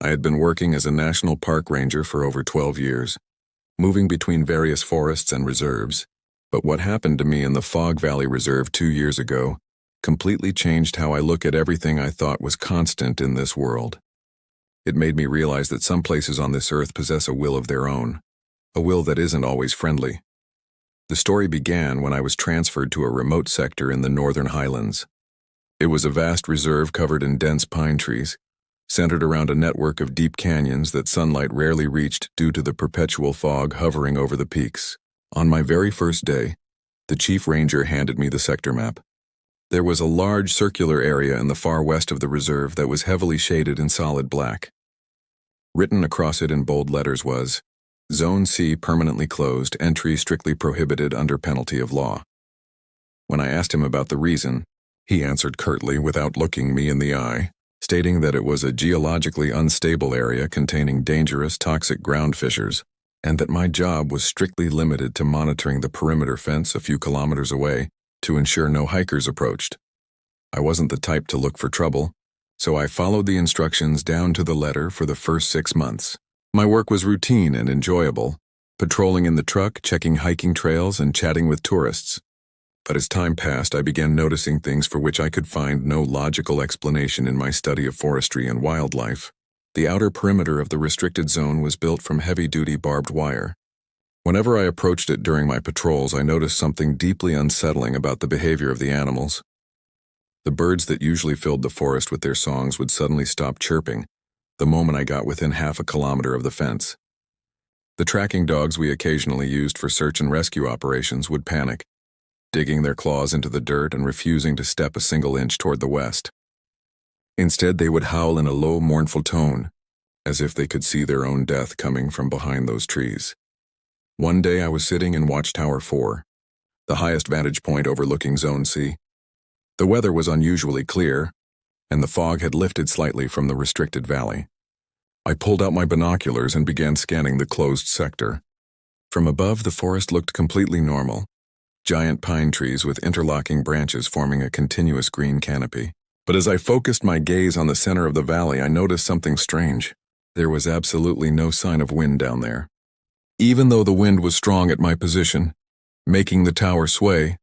I had been working as a national park ranger for over 12 years, moving between various forests and reserves. But what happened to me in the Fog Valley Reserve 2 years ago completely changed how I look at everything I thought was constant in this world. It made me realize that some places on this earth possess a will of their own, a will that isn't always friendly. The story began when I was transferred to a remote sector in the northern highlands. It was a vast reserve covered in dense pine trees, centered around a network of deep canyons that sunlight rarely reached due to the perpetual fog hovering over the peaks. On my very first day, the chief ranger handed me the sector map. There was a large circular area in the far west of the reserve that was heavily shaded in solid black. Written across it in bold letters was, Zone C permanently closed, entry strictly prohibited under penalty of law. When I asked him about the reason, he answered curtly without looking me in the eye, stating that it was a geologically unstable area containing dangerous toxic ground fissures, and that my job was strictly limited to monitoring the perimeter fence a few kilometers away to ensure no hikers approached. I wasn't the type to look for trouble, so I followed the instructions down to the letter for the first 6 months. My work was routine and enjoyable, patrolling in the truck, checking hiking trails, and chatting with tourists. But as time passed, I began noticing things for which I could find no logical explanation in my study of forestry and wildlife. The outer perimeter of the restricted zone was built from heavy-duty barbed wire. Whenever I approached it during my patrols, I noticed something deeply unsettling about the behavior of the animals. The birds that usually filled the forest with their songs would suddenly stop chirping the moment I got within half a kilometer of the fence. The tracking dogs we occasionally used for search and rescue operations would panic, digging their claws into the dirt and refusing to step a single inch toward the west. Instead, they would howl in a low, mournful tone, as if they could see their own death coming from behind those trees. One day I was sitting in Watchtower 4, the highest vantage point overlooking Zone C. The weather was unusually clear, and the fog had lifted slightly from the restricted valley. I pulled out my binoculars and began scanning the closed sector. From above, the forest looked completely normal, giant pine trees with interlocking branches forming a continuous green canopy. But as I focused my gaze on the center of the valley, I noticed something strange. There was absolutely no sign of wind down there. Even though the wind was strong at my position, making the tower sway,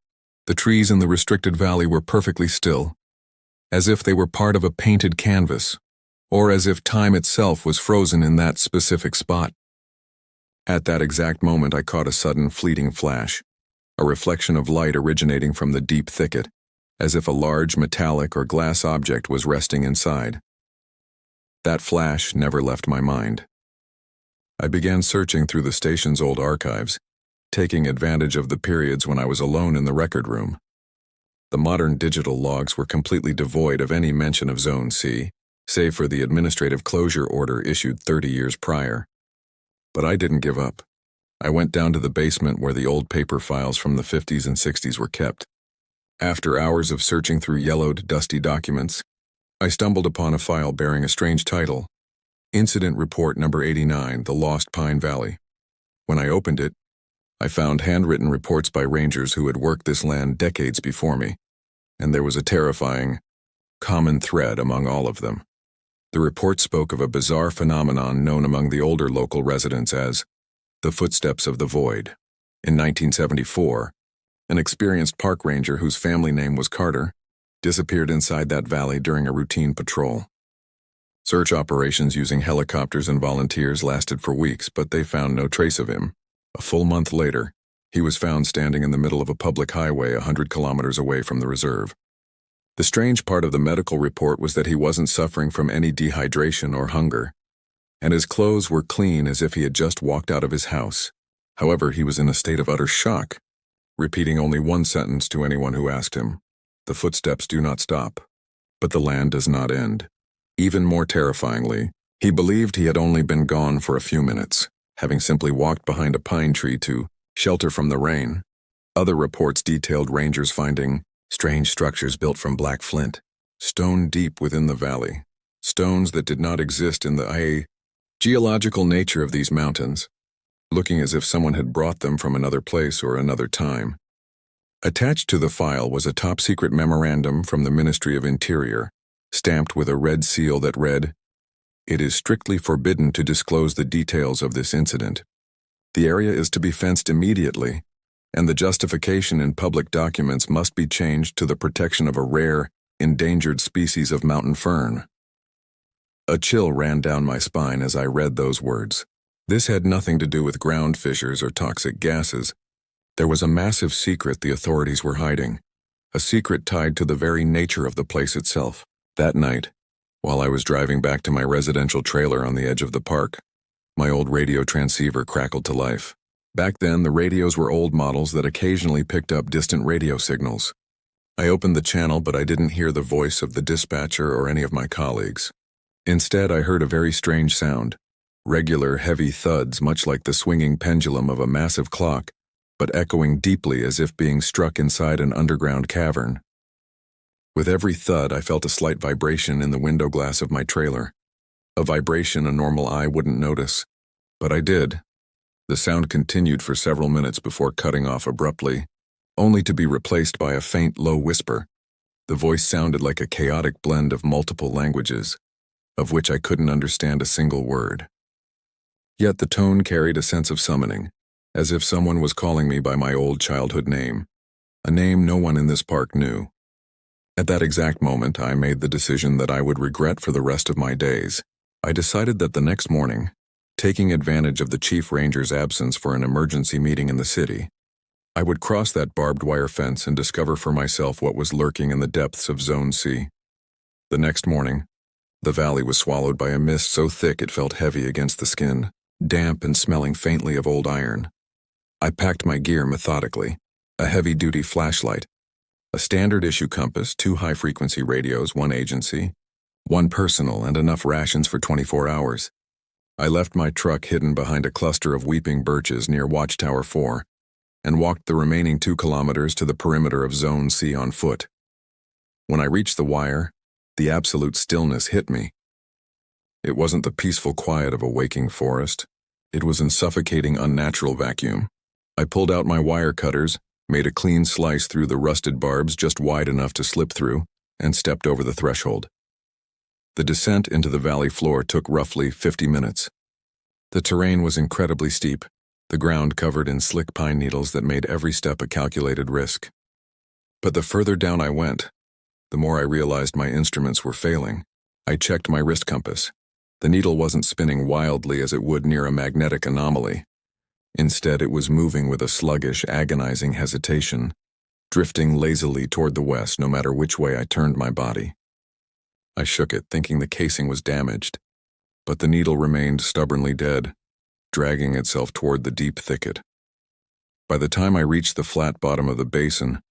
the trees in the restricted valley were perfectly still, as if they were part of a painted canvas, or as if time itself was frozen in that specific spot. At that exact moment, I caught a sudden fleeting flash, a reflection of light originating from the deep thicket, as if a large metallic or glass object was resting inside. That flash never left my mind. I began searching through the station's old archives, taking advantage of the periods when I was alone in the record room. The modern digital logs were completely devoid of any mention of Zone C, save for the administrative closure order issued 30 years prior. But I didn't give up. I went down to the basement where the old paper files from the 50s and 60s were kept. After hours of searching through yellowed, dusty documents, I stumbled upon a file bearing a strange title, Incident Report Number 89, The Lost Pine Valley. When I opened it, I found handwritten reports by rangers who had worked this land decades before me, and there was a terrifying, common thread among all of them. The report spoke of a bizarre phenomenon known among the older local residents as the footsteps of the void. In 1974, an experienced park ranger whose family name was Carter disappeared inside that valley during a routine patrol. Search operations using helicopters and volunteers lasted for weeks, but they found no trace of him. A full month later, he was found standing in the middle of a public highway 100 kilometers away from the reserve. The strange part of the medical report was that he wasn't suffering from any dehydration or hunger, and his clothes were clean as if he had just walked out of his house. However, he was in a state of utter shock, repeating only one sentence to anyone who asked him: "The footsteps do not stop, but the land does not end." Even more terrifyingly, he believed he had only been gone for a few minutes, having simply walked behind a pine tree to shelter from the rain. Other reports detailed rangers finding strange structures built from black flint, stone deep within the valley, stones that did not exist in the geological nature of these mountains, looking as if someone had brought them from another place or another time. Attached to the file was a top-secret memorandum from the Ministry of Interior, stamped with a red seal that read, It is strictly forbidden to disclose the details of this incident. The area is to be fenced immediately, and the justification in public documents must be changed to the protection of a rare, endangered species of mountain fern. A chill ran down my spine as I read those words. This had nothing to do with ground fissures or toxic gases. There was a massive secret the authorities were hiding, a secret tied to the very nature of the place itself. That night, while I was driving back to my residential trailer on the edge of the park, my old radio transceiver crackled to life. Back then, the radios were old models that occasionally picked up distant radio signals. I opened the channel, but I didn't hear the voice of the dispatcher or any of my colleagues. Instead, I heard a very strange sound, regular, heavy thuds much like the swinging pendulum of a massive clock, but echoing deeply as if being struck inside an underground cavern. With every thud, I felt a slight vibration in the window glass of my trailer. A vibration a normal eye wouldn't notice, but I did. The sound continued for several minutes before cutting off abruptly, only to be replaced by a faint, low whisper. The voice sounded like a chaotic blend of multiple languages, of which I couldn't understand a single word. Yet the tone carried a sense of summoning, as if someone was calling me by my old childhood name, a name no one in this park knew. At that exact moment, I made the decision that I would regret for the rest of my days. I decided that the next morning, taking advantage of the chief ranger's absence for an emergency meeting in the city, I would cross that barbed wire fence and discover for myself what was lurking in the depths of Zone C. The next morning, the valley was swallowed by a mist so thick it felt heavy against the skin, damp and smelling faintly of old iron. I packed my gear methodically, a heavy-duty flashlight, a standard-issue compass, 2 high-frequency radios, 1 agency, 1 personal, and enough rations for 24 hours. I left my truck hidden behind a cluster of weeping birches near Watchtower 4 and walked the remaining 2 kilometers to the perimeter of Zone C on foot. When I reached the wire, the absolute stillness hit me. It wasn't the peaceful quiet of a waking forest. It was in suffocating, unnatural vacuum. I pulled out my wire cutters, made a clean slice through the rusted barbs just wide enough to slip through, and stepped over the threshold. The descent into the valley floor took roughly 50 minutes. The terrain was incredibly steep, the ground covered in slick pine needles that made every step a calculated risk. But the further down I went, the more I realized my instruments were failing. I checked my wrist compass. The needle wasn't spinning wildly as it would near a magnetic anomaly. Instead, it was moving with a sluggish, agonizing hesitation, drifting lazily toward the west no matter which way I turned my body. I shook it, thinking the casing was damaged, but the needle remained stubbornly dead, dragging itself toward the deep thicket. By the time I reached the flat bottom of the basin,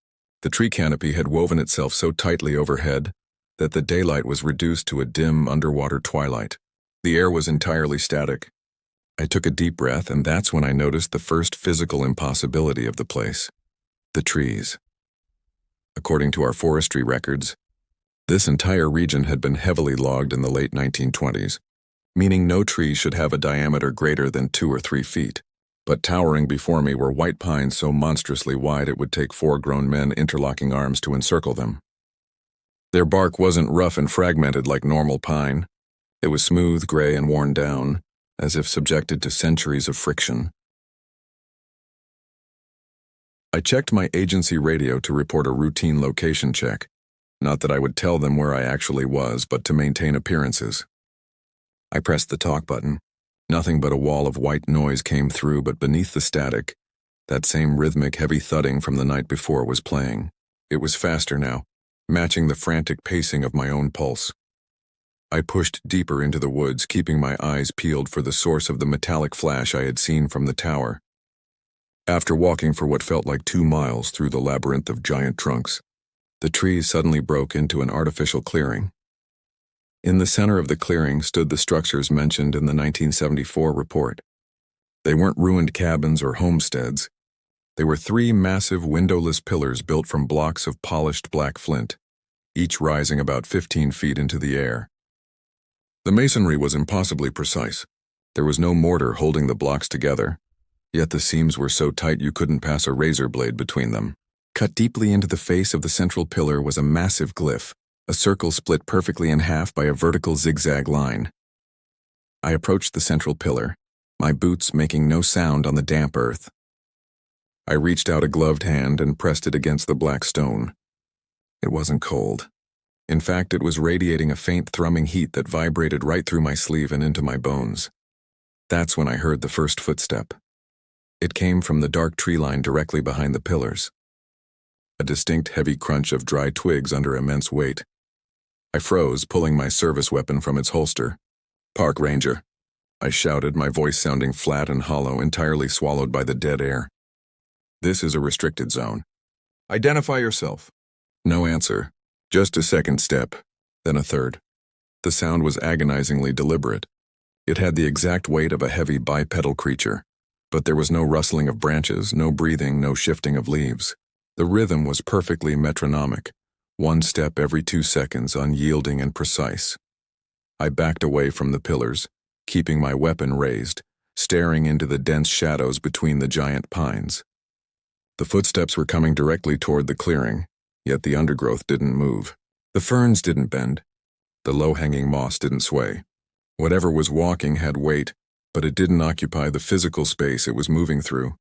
the tree canopy had woven itself so tightly overhead that the daylight was reduced to a dim underwater twilight. The air was entirely static. I took a deep breath, and that's when I noticed the first physical impossibility of the place: the trees. According to our forestry records, this entire region had been heavily logged in the late 1920s, meaning no tree should have a diameter greater than 2 or 3 feet. But towering before me were white pines so monstrously wide it would take 4 grown men interlocking arms to encircle them. Their bark wasn't rough and fragmented like normal pine. It was smooth, gray, and worn down, as if subjected to centuries of friction. I checked my agency radio to report a routine location check. Not that I would tell them where I actually was, but to maintain appearances. I pressed the talk button. Nothing but a wall of white noise came through, but beneath the static, that same rhythmic, heavy thudding from the night before was playing. It was faster now, matching the frantic pacing of my own pulse. I pushed deeper into the woods, keeping my eyes peeled for the source of the metallic flash I had seen from the tower. After walking for what felt like 2 miles through the labyrinth of giant trunks, the trees suddenly broke into an artificial clearing. In the center of the clearing stood the structures mentioned in the 1974 report. They weren't ruined cabins or homesteads. They were 3 massive windowless pillars built from blocks of polished black flint, each rising about 15 feet into the air. The masonry was impossibly precise. There was no mortar holding the blocks together, yet the seams were so tight you couldn't pass a razor blade between them. Cut deeply into the face of the central pillar was a massive glyph, a circle split perfectly in half by a vertical zigzag line. I approached the central pillar, my boots making no sound on the damp earth. I reached out a gloved hand and pressed it against the black stone. It wasn't cold. In fact, it was radiating a faint thrumming heat that vibrated right through my sleeve and into my bones. That's when I heard the first footstep. It came from the dark tree line directly behind the pillars. A distinct heavy crunch of dry twigs under immense weight. I froze, pulling my service weapon from its holster. "Park Ranger," I shouted, my voice sounding flat and hollow, entirely swallowed by the dead air. "This is a restricted zone. Identify yourself." No answer. Just a second step, then a third. The sound was agonizingly deliberate. It had the exact weight of a heavy bipedal creature, but there was no rustling of branches, no breathing, no shifting of leaves. The rhythm was perfectly metronomic, one step every 2 seconds, unyielding and precise. I backed away from the pillars, keeping my weapon raised, staring into the dense shadows between the giant pines. The footsteps were coming directly toward the clearing, yet the undergrowth didn't move. The ferns didn't bend. The low-hanging moss didn't sway. Whatever was walking had weight, but it didn't occupy the physical space it was moving through.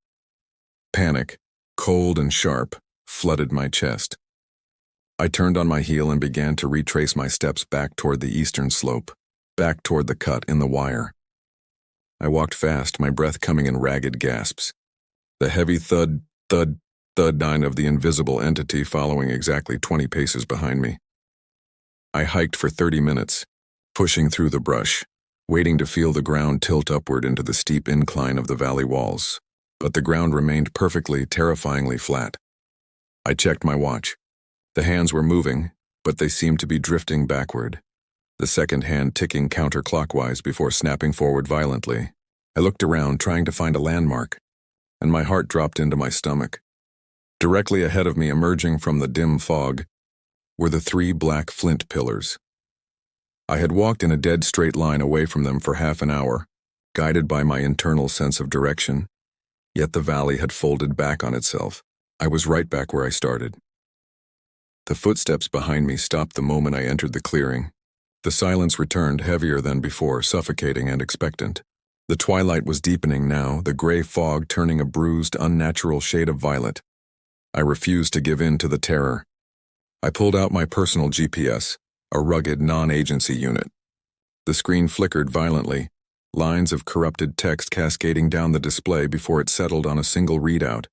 Panic, cold and sharp, flooded my chest. I turned on my heel and began to retrace my steps back toward the eastern slope, back toward the cut in the wire. I walked fast, my breath coming in ragged gasps. The heavy thud, thud, thud-nine of the invisible entity following exactly 20 paces behind me. I hiked for 30 minutes, pushing through the brush, waiting to feel the ground tilt upward into the steep incline of the valley walls, but the ground remained perfectly, terrifyingly flat. I checked my watch. The hands were moving, but they seemed to be drifting backward, the second hand ticking counterclockwise before snapping forward violently. I looked around, trying to find a landmark, and my heart dropped into my stomach. Directly ahead of me, emerging from the dim fog, were the 3 black flint pillars. I had walked in a dead straight line away from them for half an hour, guided by my internal sense of direction, yet the valley had folded back on itself. I was right back where I started. The footsteps behind me stopped the moment I entered the clearing. The silence returned, heavier than before, suffocating and expectant. The twilight was deepening now, the gray fog turning a bruised, unnatural shade of violet. I refused to give in to the terror. I pulled out my personal GPS, a rugged, non-agency unit. The screen flickered violently, lines of corrupted text cascading down the display before it settled on a single readout.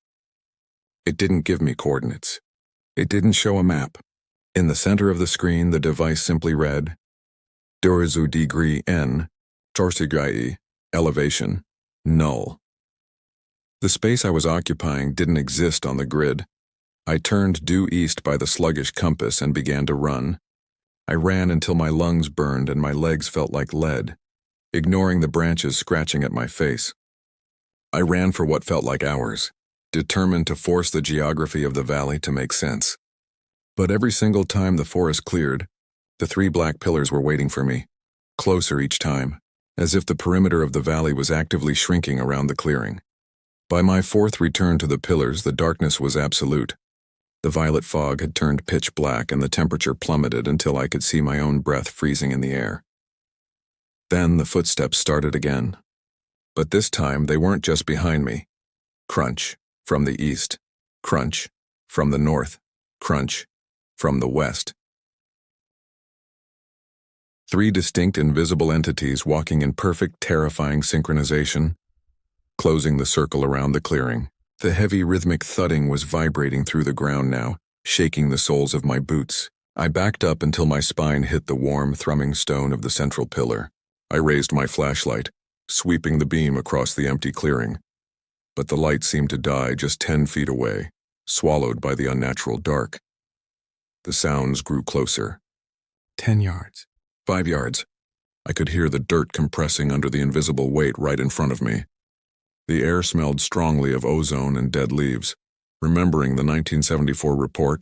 It didn't give me coordinates. It didn't show a map. In the center of the screen, the device simply read, Dorizu degree N, Torsigai, elevation, null. The space I was occupying didn't exist on the grid. I turned due east by the sluggish compass and began to run. I ran until my lungs burned and my legs felt like lead, ignoring the branches scratching at my face. I ran for what felt like hours, determined to force the geography of the valley to make sense. But every single time the forest cleared, the 3 black pillars were waiting for me, closer each time, as if the perimeter of the valley was actively shrinking around the clearing. By my 4th return to the pillars, the darkness was absolute. The violet fog had turned pitch black and the temperature plummeted until I could see my own breath freezing in the air. Then the footsteps started again. But this time they weren't just behind me. Crunch, from the east. Crunch, from the north. Crunch, from the west. 3 distinct invisible entities walking in perfect, terrifying synchronization, closing the circle around the clearing. The heavy rhythmic thudding was vibrating through the ground now, shaking the soles of my boots. I backed up until my spine hit the warm, thrumming stone of the central pillar. I raised my flashlight, sweeping the beam across the empty clearing. But the light seemed to die just 10 feet away, swallowed by the unnatural dark. The sounds grew closer. 10 yards. 5 yards. I could hear the dirt compressing under the invisible weight right in front of me. The air smelled strongly of ozone and dead leaves. Remembering the 1974 report,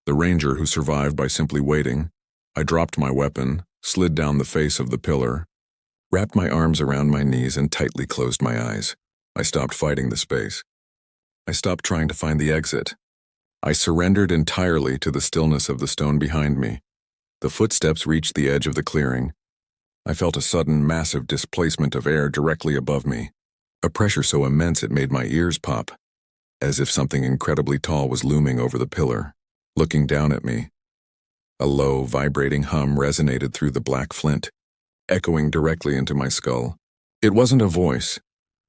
the ranger who survived by simply waiting, I dropped my weapon, slid down the face of the pillar, wrapped my arms around my knees and tightly closed my eyes. I stopped fighting the space. I stopped trying to find the exit. I surrendered entirely to the stillness of the stone behind me. The footsteps reached the edge of the clearing. I felt a sudden, massive displacement of air directly above me, a pressure so immense it made my ears pop, as if something incredibly tall was looming over the pillar, looking down at me. A low, vibrating hum resonated through the black flint, echoing directly into my skull. It wasn't a voice,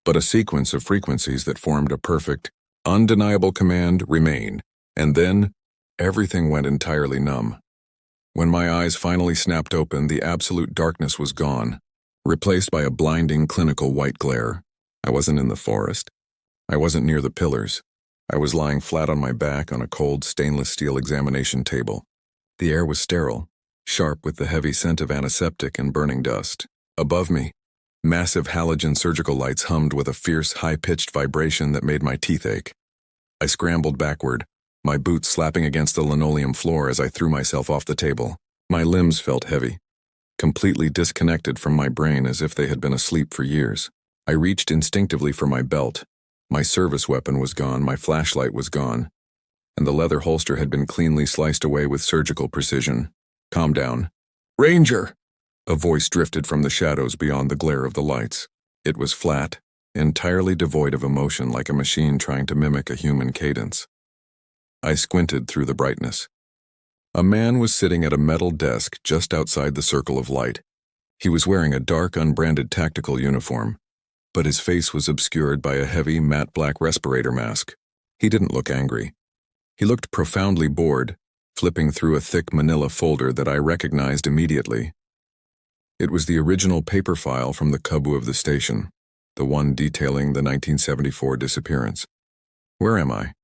but a sequence of frequencies that formed a perfect, undeniable command: remain. And then, everything went entirely numb. When my eyes finally snapped open, the absolute darkness was gone, replaced by a blinding, clinical white glare. I wasn't in the forest. I wasn't near the pillars. I was lying flat on my back on a cold stainless steel examination table. The air was sterile, sharp with the heavy scent of antiseptic and burning dust. Above me, massive halogen surgical lights hummed with a fierce, high-pitched vibration that made my teeth ache. I scrambled backward, my boots slapping against the linoleum floor as I threw myself off the table. My limbs felt heavy, completely disconnected from my brain as if they had been asleep for years. I reached instinctively for my belt. My service weapon was gone, my flashlight was gone, and the leather holster had been cleanly sliced away with surgical precision. Calm down. Ranger! A voice drifted from the shadows beyond the glare of the lights. It was flat, entirely devoid of emotion, like a machine trying to mimic a human cadence. I squinted through the brightness. A man was sitting at a metal desk just outside the circle of light. He was wearing a dark, unbranded tactical uniform, but his face was obscured by a heavy, matte black respirator mask. He didn't look angry. He looked profoundly bored, flipping through a thick manila folder that I recognized immediately. It was the original paper file from the Kubu of the station, the one detailing the 1974 disappearance. Where am I?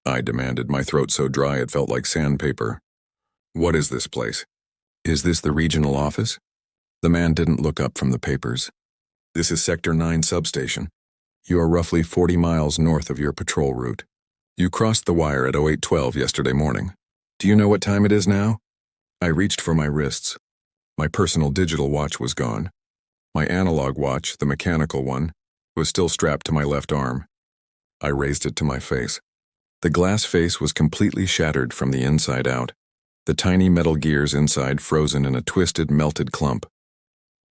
I demanded, my throat so dry it felt like sandpaper. What is this place? Is this the regional office? The man didn't look up from the papers. This is Sector 9 substation. You are roughly 40 miles north of your patrol route. You crossed the wire at 08:12 yesterday morning. Do you know what time it is now? I reached for my wrists. My personal digital watch was gone. My analog watch, the mechanical one, was still strapped to my left arm. I raised it to my face. The glass face was completely shattered from the inside out, the tiny metal gears inside frozen in a twisted, melted clump.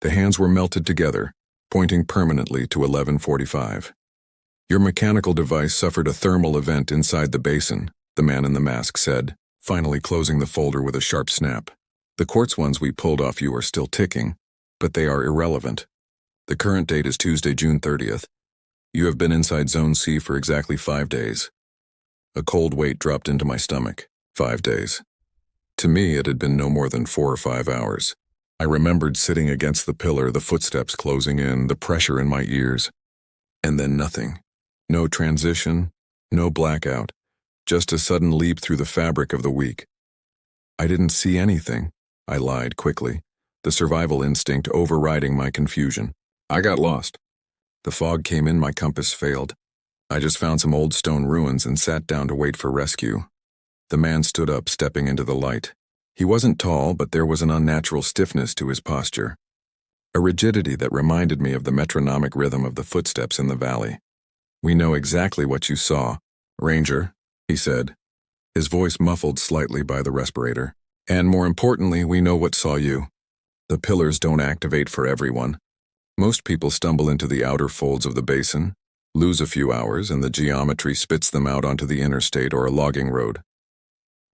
The hands were melted together, pointing permanently to 11:45. Your mechanical device suffered a thermal event inside the basin, the man in the mask said, finally closing the folder with a sharp snap. The quartz ones we pulled off you are still ticking, but they are irrelevant. The current date is Tuesday, June 30th. You have been inside Zone C for exactly 5 days. A cold weight dropped into my stomach. 5 days. To me, it had been no more than 4 or 5 hours. I remembered sitting against the pillar, the footsteps closing in, the pressure in my ears. And then nothing. No transition, no blackout, just a sudden leap through the fabric of the week. I didn't see anything, I lied quickly, the survival instinct overriding my confusion. I got lost. The fog came in, my compass failed. I just found some old stone ruins and sat down to wait for rescue. The man stood up, stepping into the light. He wasn't tall, but there was an unnatural stiffness to his posture, a rigidity that reminded me of the metronomic rhythm of the footsteps in the valley. We know exactly what you saw, Ranger, he said, his voice muffled slightly by the respirator. And more importantly, we know what saw you. The pillars don't activate for everyone. Most people stumble into the outer folds of the basin, lose a few hours, and the geometry spits them out onto the interstate or a logging road.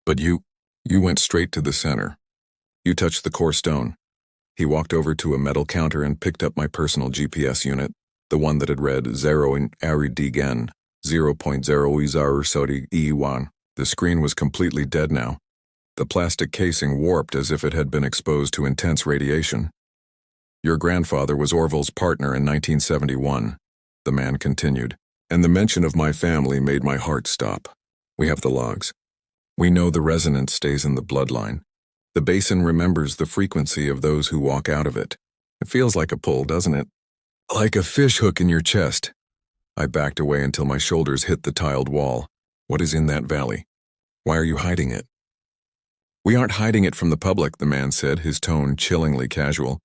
But you went straight to the center. You touched the core stone. He walked over to a metal counter and picked up my personal GPS unit, the one that had read 0 in Aridigan, 0.0 E1. The screen was completely dead now. The plastic casing warped as if it had been exposed to intense radiation. Your grandfather was Orville's partner in 1971, the man continued, and the mention of my family made my heart stop. We have the logs. We know the resonance stays in the bloodline. The basin remembers the frequency of those who walk out of it. It feels like a pull, doesn't it? Like a fish hook in your chest. I backed away until my shoulders hit the tiled wall. What is in that valley? Why are you hiding it? We aren't hiding it from the public, the man said, his tone chillingly casual.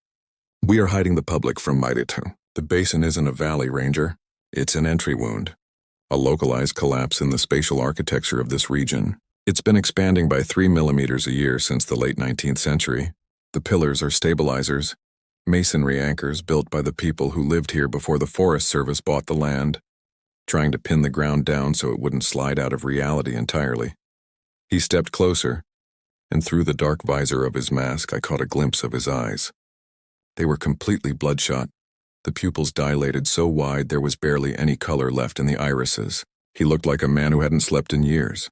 We are hiding the public from Maidatu. The basin isn't a valley, Ranger. It's an entry wound. A localized collapse in the spatial architecture of this region. It's been expanding by 3 millimeters a year since the late 19th century. The pillars are stabilizers, Masonry anchors built by the people who lived here before the Forest Service bought the land, trying to pin the ground down so it wouldn't slide out of reality entirely. He stepped closer, and through the dark visor of his mask I caught a glimpse of his eyes. They were completely bloodshot, the pupils dilated so wide there was barely any color left in the irises. He looked like a man who hadn't slept in years.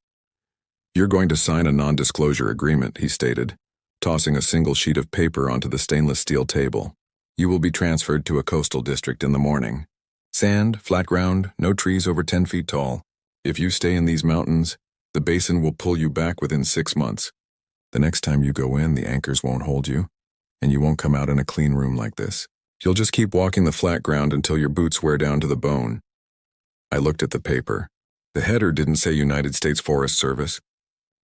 "You're going to sign a non-disclosure agreement," he stated, tossing a single sheet of paper onto the stainless steel table. "You will be transferred to a coastal district in the morning. Sand, flat ground, no trees over 10 feet tall. If you stay in these mountains, the basin will pull you back within 6 months. The next time you go in, the anchors won't hold you, and you won't come out in a clean room like this. You'll just keep walking the flat ground until your boots wear down to the bone." I looked at the paper. The header didn't say United States Forest Service.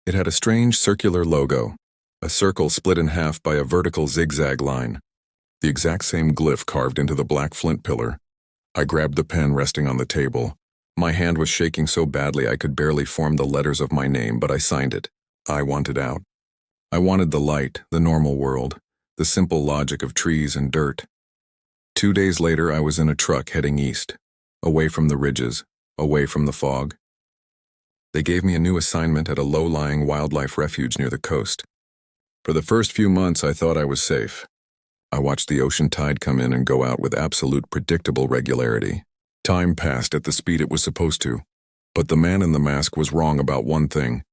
It had a strange circular logo, a circle split in half by a vertical zigzag line, the exact same glyph carved into the black flint pillar. I grabbed the pen resting on the table. My hand was shaking so badly I could barely form the letters of my name, but I signed it. I wanted out. I wanted the light, the normal world, the simple logic of trees and dirt. 2 days later, I was in a truck heading east, away from the ridges, away from the fog. They gave me a new assignment at a low-lying wildlife refuge near the coast. For the first few months, I thought I was safe. I watched the ocean tide come in and go out with absolute predictable regularity. Time passed at the speed it was supposed to. But the man in the mask was wrong about one thing.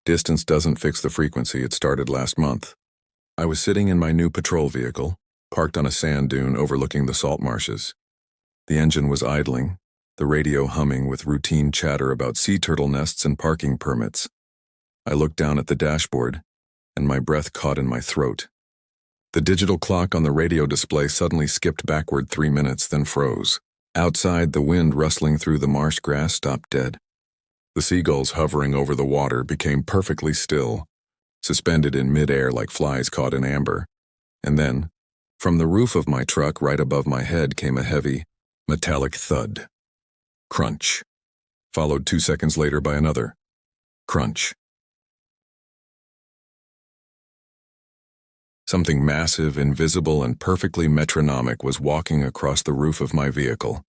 Distance doesn't fix the frequency. It started last month. I was sitting in my new patrol vehicle, parked on a sand dune overlooking the salt marshes. The engine was idling, the radio humming with routine chatter about sea turtle nests and parking permits. I looked down at the dashboard, and my breath caught in my throat. The digital clock on the radio display suddenly skipped backward 3 minutes, then froze. Outside, the wind rustling through the marsh grass stopped dead. The seagulls hovering over the water became perfectly still, suspended in midair like flies caught in amber. And then, from the roof of my truck right above my head came a heavy, metallic thud. Crunch. Followed 2 seconds later by another. Crunch. Something massive, invisible, and perfectly metronomic was walking across the roof of my vehicle,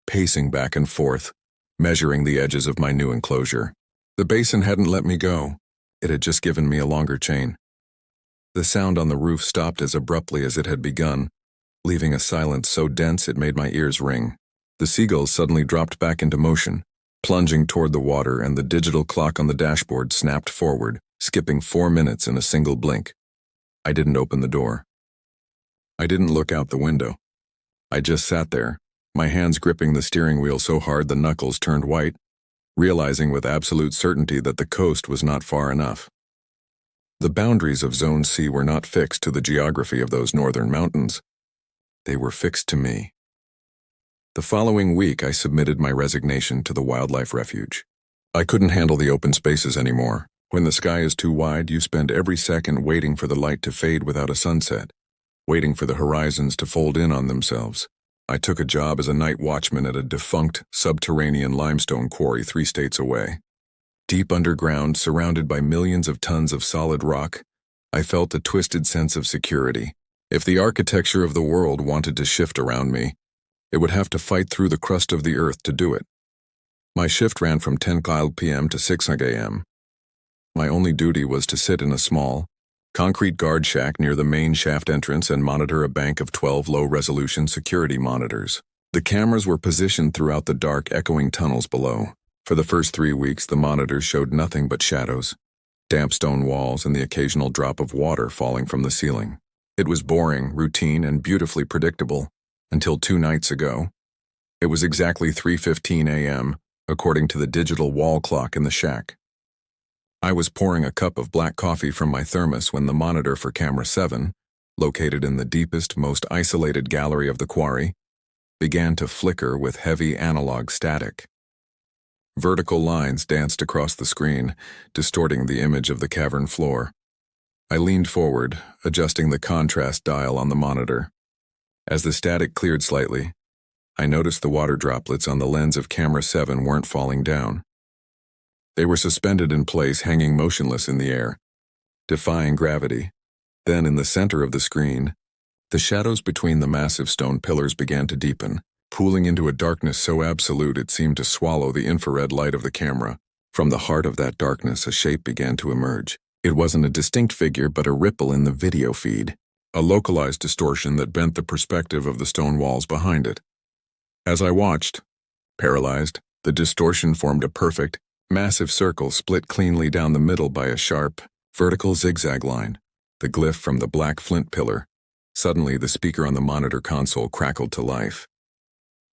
pacing back and forth, measuring the edges of my new enclosure. The basin hadn't let me go. It had just given me a longer chain. The sound on the roof stopped as abruptly as it had begun, leaving a silence so dense it made my ears ring. The seagulls suddenly dropped back into motion, plunging toward the water, and the digital clock on the dashboard snapped forward, skipping 4 minutes in a single blink. I didn't open the door. I didn't look out the window. I just sat there, my hands gripping the steering wheel so hard the knuckles turned white, realizing with absolute certainty that the coast was not far enough. The boundaries of Zone C were not fixed to the geography of those northern mountains. They were fixed to me. The following week, I submitted my resignation to the wildlife refuge. I couldn't handle the open spaces anymore. When the sky is too wide, you spend every second waiting for the light to fade without a sunset, waiting for the horizons to fold in on themselves. I took a job as a night watchman at a defunct, subterranean limestone quarry 3 states away. Deep underground, surrounded by millions of tons of solid rock, I felt a twisted sense of security. If the architecture of the world wanted to shift around me, it would have to fight through the crust of the earth to do it. My shift ran from 10 p.m. to 6 a.m. My only duty was to sit in a small, concrete guard shack near the main shaft entrance and monitor a bank of 12 low-resolution security monitors. The cameras were positioned throughout the dark, echoing tunnels below. For the first 3 weeks, the monitors showed nothing but shadows, damp stone walls, and the occasional drop of water falling from the ceiling. It was boring, routine, and beautifully predictable, until 2 nights ago. It was exactly 3:15 a.m., according to the digital wall clock in the shack. I was pouring a cup of black coffee from my thermos when the monitor for camera 7, located in the deepest, most isolated gallery of the quarry, began to flicker with heavy analog static. Vertical lines danced across the screen, distorting the image of the cavern floor. I leaned forward, adjusting the contrast dial on the monitor. As the static cleared slightly, I noticed the water droplets on the lens of camera 7 weren't falling down. They were suspended in place, hanging motionless in the air, defying gravity. Then, in the center of the screen, The shadows between the massive stone pillars began to deepen, pooling into a darkness so absolute it seemed to swallow the infrared light of the camera. From the heart of that darkness, a shape began to emerge. It wasn't a distinct figure, but a ripple in the video feed, a localized distortion that bent the perspective of the stone walls behind it. As I watched, paralyzed, the distortion formed a perfect, massive circle split cleanly down the middle by a sharp, vertical zigzag line, the glyph from the black flint pillar. Suddenly, the speaker on the monitor console crackled to life.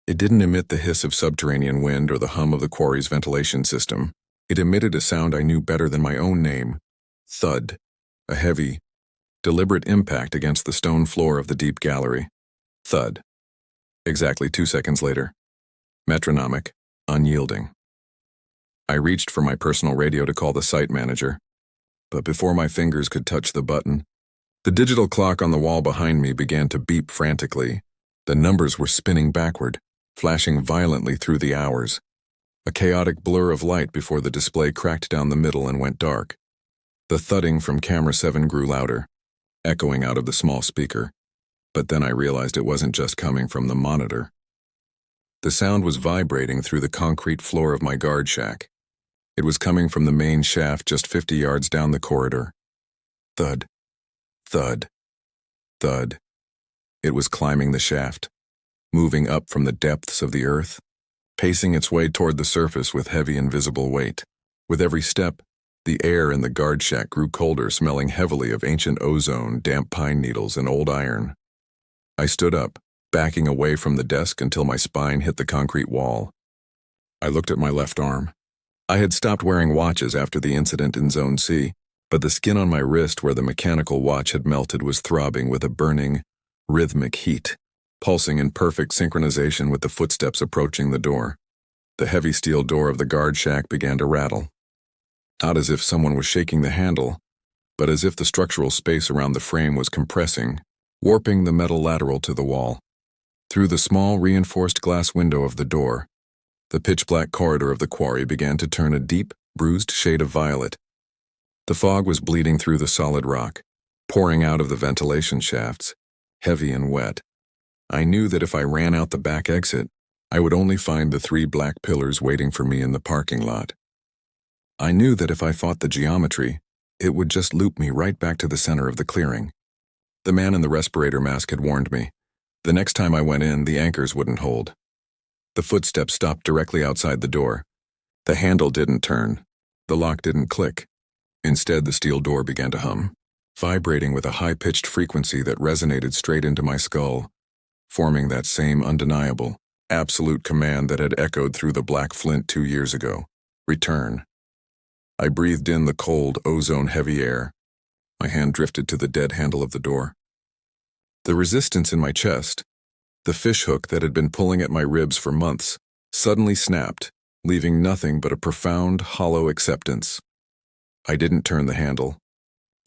It didn't emit the hiss of subterranean wind or the hum of the quarry's ventilation system. It emitted a sound I knew better than my own name. Thud. A heavy, deliberate impact against the stone floor of the deep gallery. Thud. Exactly 2 seconds later. Metronomic, unyielding. I reached for my personal radio to call the site manager, but before my fingers could touch the button, the digital clock on the wall behind me began to beep frantically. The numbers were spinning backward, flashing violently through the hours. A chaotic blur of light before the display cracked down the middle and went dark. The thudding from camera 7 grew louder, echoing out of the small speaker. But then I realized it wasn't just coming from the monitor. The sound was vibrating through the concrete floor of my guard shack. It was coming from the main shaft just 50 yards down the corridor. Thud. Thud. Thud. It was climbing the shaft, moving up from the depths of the earth, pacing its way toward the surface with heavy invisible weight. With every step, the air in the guard shack grew colder, smelling heavily of ancient ozone, damp pine needles, and old iron. I stood up, backing away from the desk until my spine hit the concrete wall. I looked at my left arm. I had stopped wearing watches after the incident in Zone C, but the skin on my wrist where the mechanical watch had melted was throbbing with a burning, rhythmic heat, pulsing in perfect synchronization with the footsteps approaching the door. The heavy steel door of the guard shack began to rattle. Not as if someone was shaking the handle, but as if the structural space around the frame was compressing, warping the metal lateral to the wall. Through the small reinforced glass window of the door, the pitch-black corridor of the quarry began to turn a deep, bruised shade of violet. The fog was bleeding through the solid rock, pouring out of the ventilation shafts, heavy and wet. I knew that if I ran out the back exit, I would only find the 3 black pillars waiting for me in the parking lot. I knew that if I fought the geometry, it would just loop me right back to the center of the clearing. The man in the respirator mask had warned me. The next time I went in, the anchors wouldn't hold. The footsteps stopped directly outside the door. The handle didn't turn. The lock didn't click. Instead, the steel door began to hum, vibrating with a high-pitched frequency that resonated straight into my skull, forming that same undeniable, absolute command that had echoed through the black flint 2 years ago. Return. I breathed in the cold, ozone-heavy air. My hand drifted to the dead handle of the door. The resistance in my chest, the fishhook that had been pulling at my ribs for months, suddenly snapped, leaving nothing but a profound, hollow acceptance. I didn't turn the handle.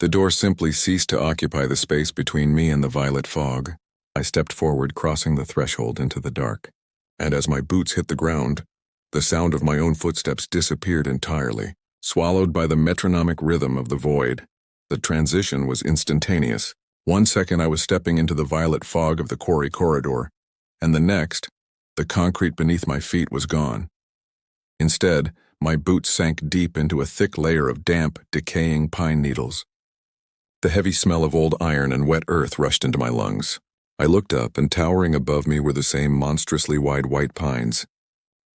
The door simply ceased to occupy the space between me and the violet fog. I stepped forward, crossing the threshold into the dark. And as my boots hit the ground, the sound of my own footsteps disappeared entirely, swallowed by the metronomic rhythm of the void. The transition was instantaneous. 1 second I was stepping into the violet fog of the quarry corridor, and the next, the concrete beneath my feet was gone. Instead, my boots sank deep into a thick layer of damp, decaying pine needles. The heavy smell of old iron and wet earth rushed into my lungs. I looked up, and towering above me were the same monstrously wide white pines,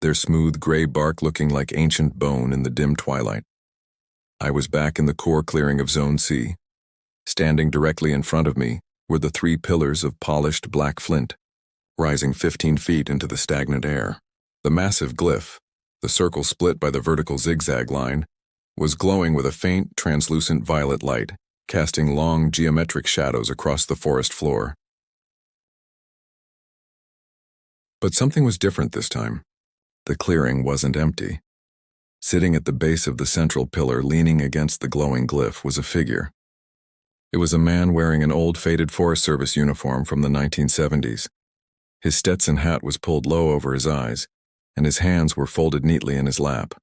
their smooth gray bark looking like ancient bone in the dim twilight. I was back in the core clearing of Zone C. Standing directly in front of me were the 3 pillars of polished black flint, rising 15 feet into the stagnant air. The massive glyph, the circle split by the vertical zigzag line, was glowing with a faint, translucent violet light, casting long, geometric shadows across the forest floor. But something was different this time. The clearing wasn't empty. Sitting at the base of the central pillar, leaning against the glowing glyph, was a figure. It was a man wearing an old faded Forest Service uniform from the 1970s. His Stetson hat was pulled low over his eyes, and his hands were folded neatly in his lap.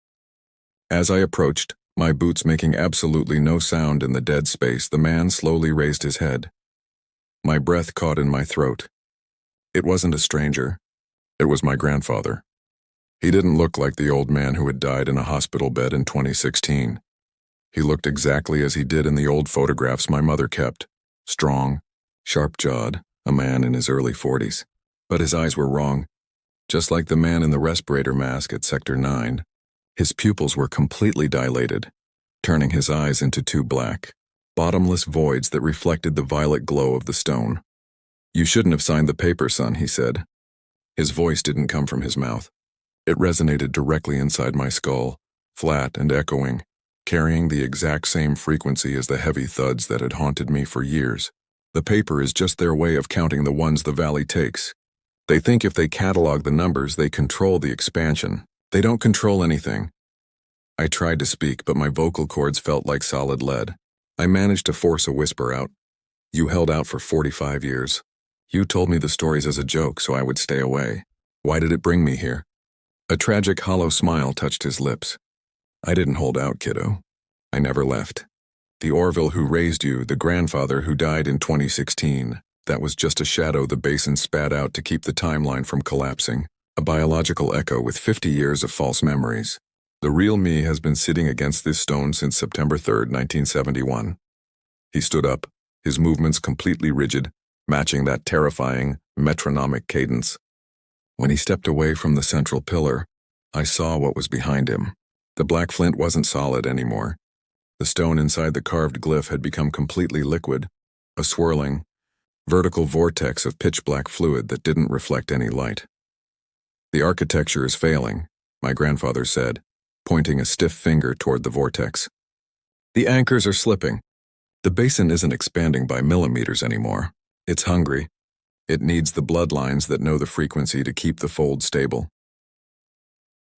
As I approached, my boots making absolutely no sound in the dead space, the man slowly raised his head. My breath caught in my throat. It wasn't a stranger. It was my grandfather. He didn't look like the old man who had died in a hospital bed in 2016. He looked exactly as he did in the old photographs my mother kept. Strong, sharp-jawed, a man in his early 40s. But his eyes were wrong. Just like the man in the respirator mask at Sector 9, his pupils were completely dilated, turning his eyes into two black, bottomless voids that reflected the violet glow of the stone. "You shouldn't have signed the paper, son," he said. His voice didn't come from his mouth. It resonated directly inside my skull, flat and echoing, carrying the exact same frequency as the heavy thuds that had haunted me for years. The paper is just their way of counting the ones the valley takes. They think if they catalog the numbers, they control the expansion. They don't control anything. I tried to speak, but my vocal cords felt like solid lead. I managed to force a whisper out. "You held out for 45 years. You told me the stories as a joke so I would stay away. Why did it bring me here?" A tragic, hollow smile touched his lips. "I didn't hold out, kiddo. I never left. The Orville who raised you, the grandfather who died in 2016, that was just a shadow the basin spat out to keep the timeline from collapsing, a biological echo with 50 years of false memories. The real me has been sitting against this stone since September 3rd, 1971. He stood up, his movements completely rigid, matching that terrifying, metronomic cadence. When he stepped away from the central pillar, I saw what was behind him. The black flint wasn't solid anymore. The stone inside the carved glyph had become completely liquid, a swirling, vertical vortex of pitch-black fluid that didn't reflect any light. "The architecture is failing," my grandfather said, pointing a stiff finger toward the vortex. "The anchors are slipping. The basin isn't expanding by millimeters anymore. It's hungry. It needs the bloodlines that know the frequency to keep the fold stable."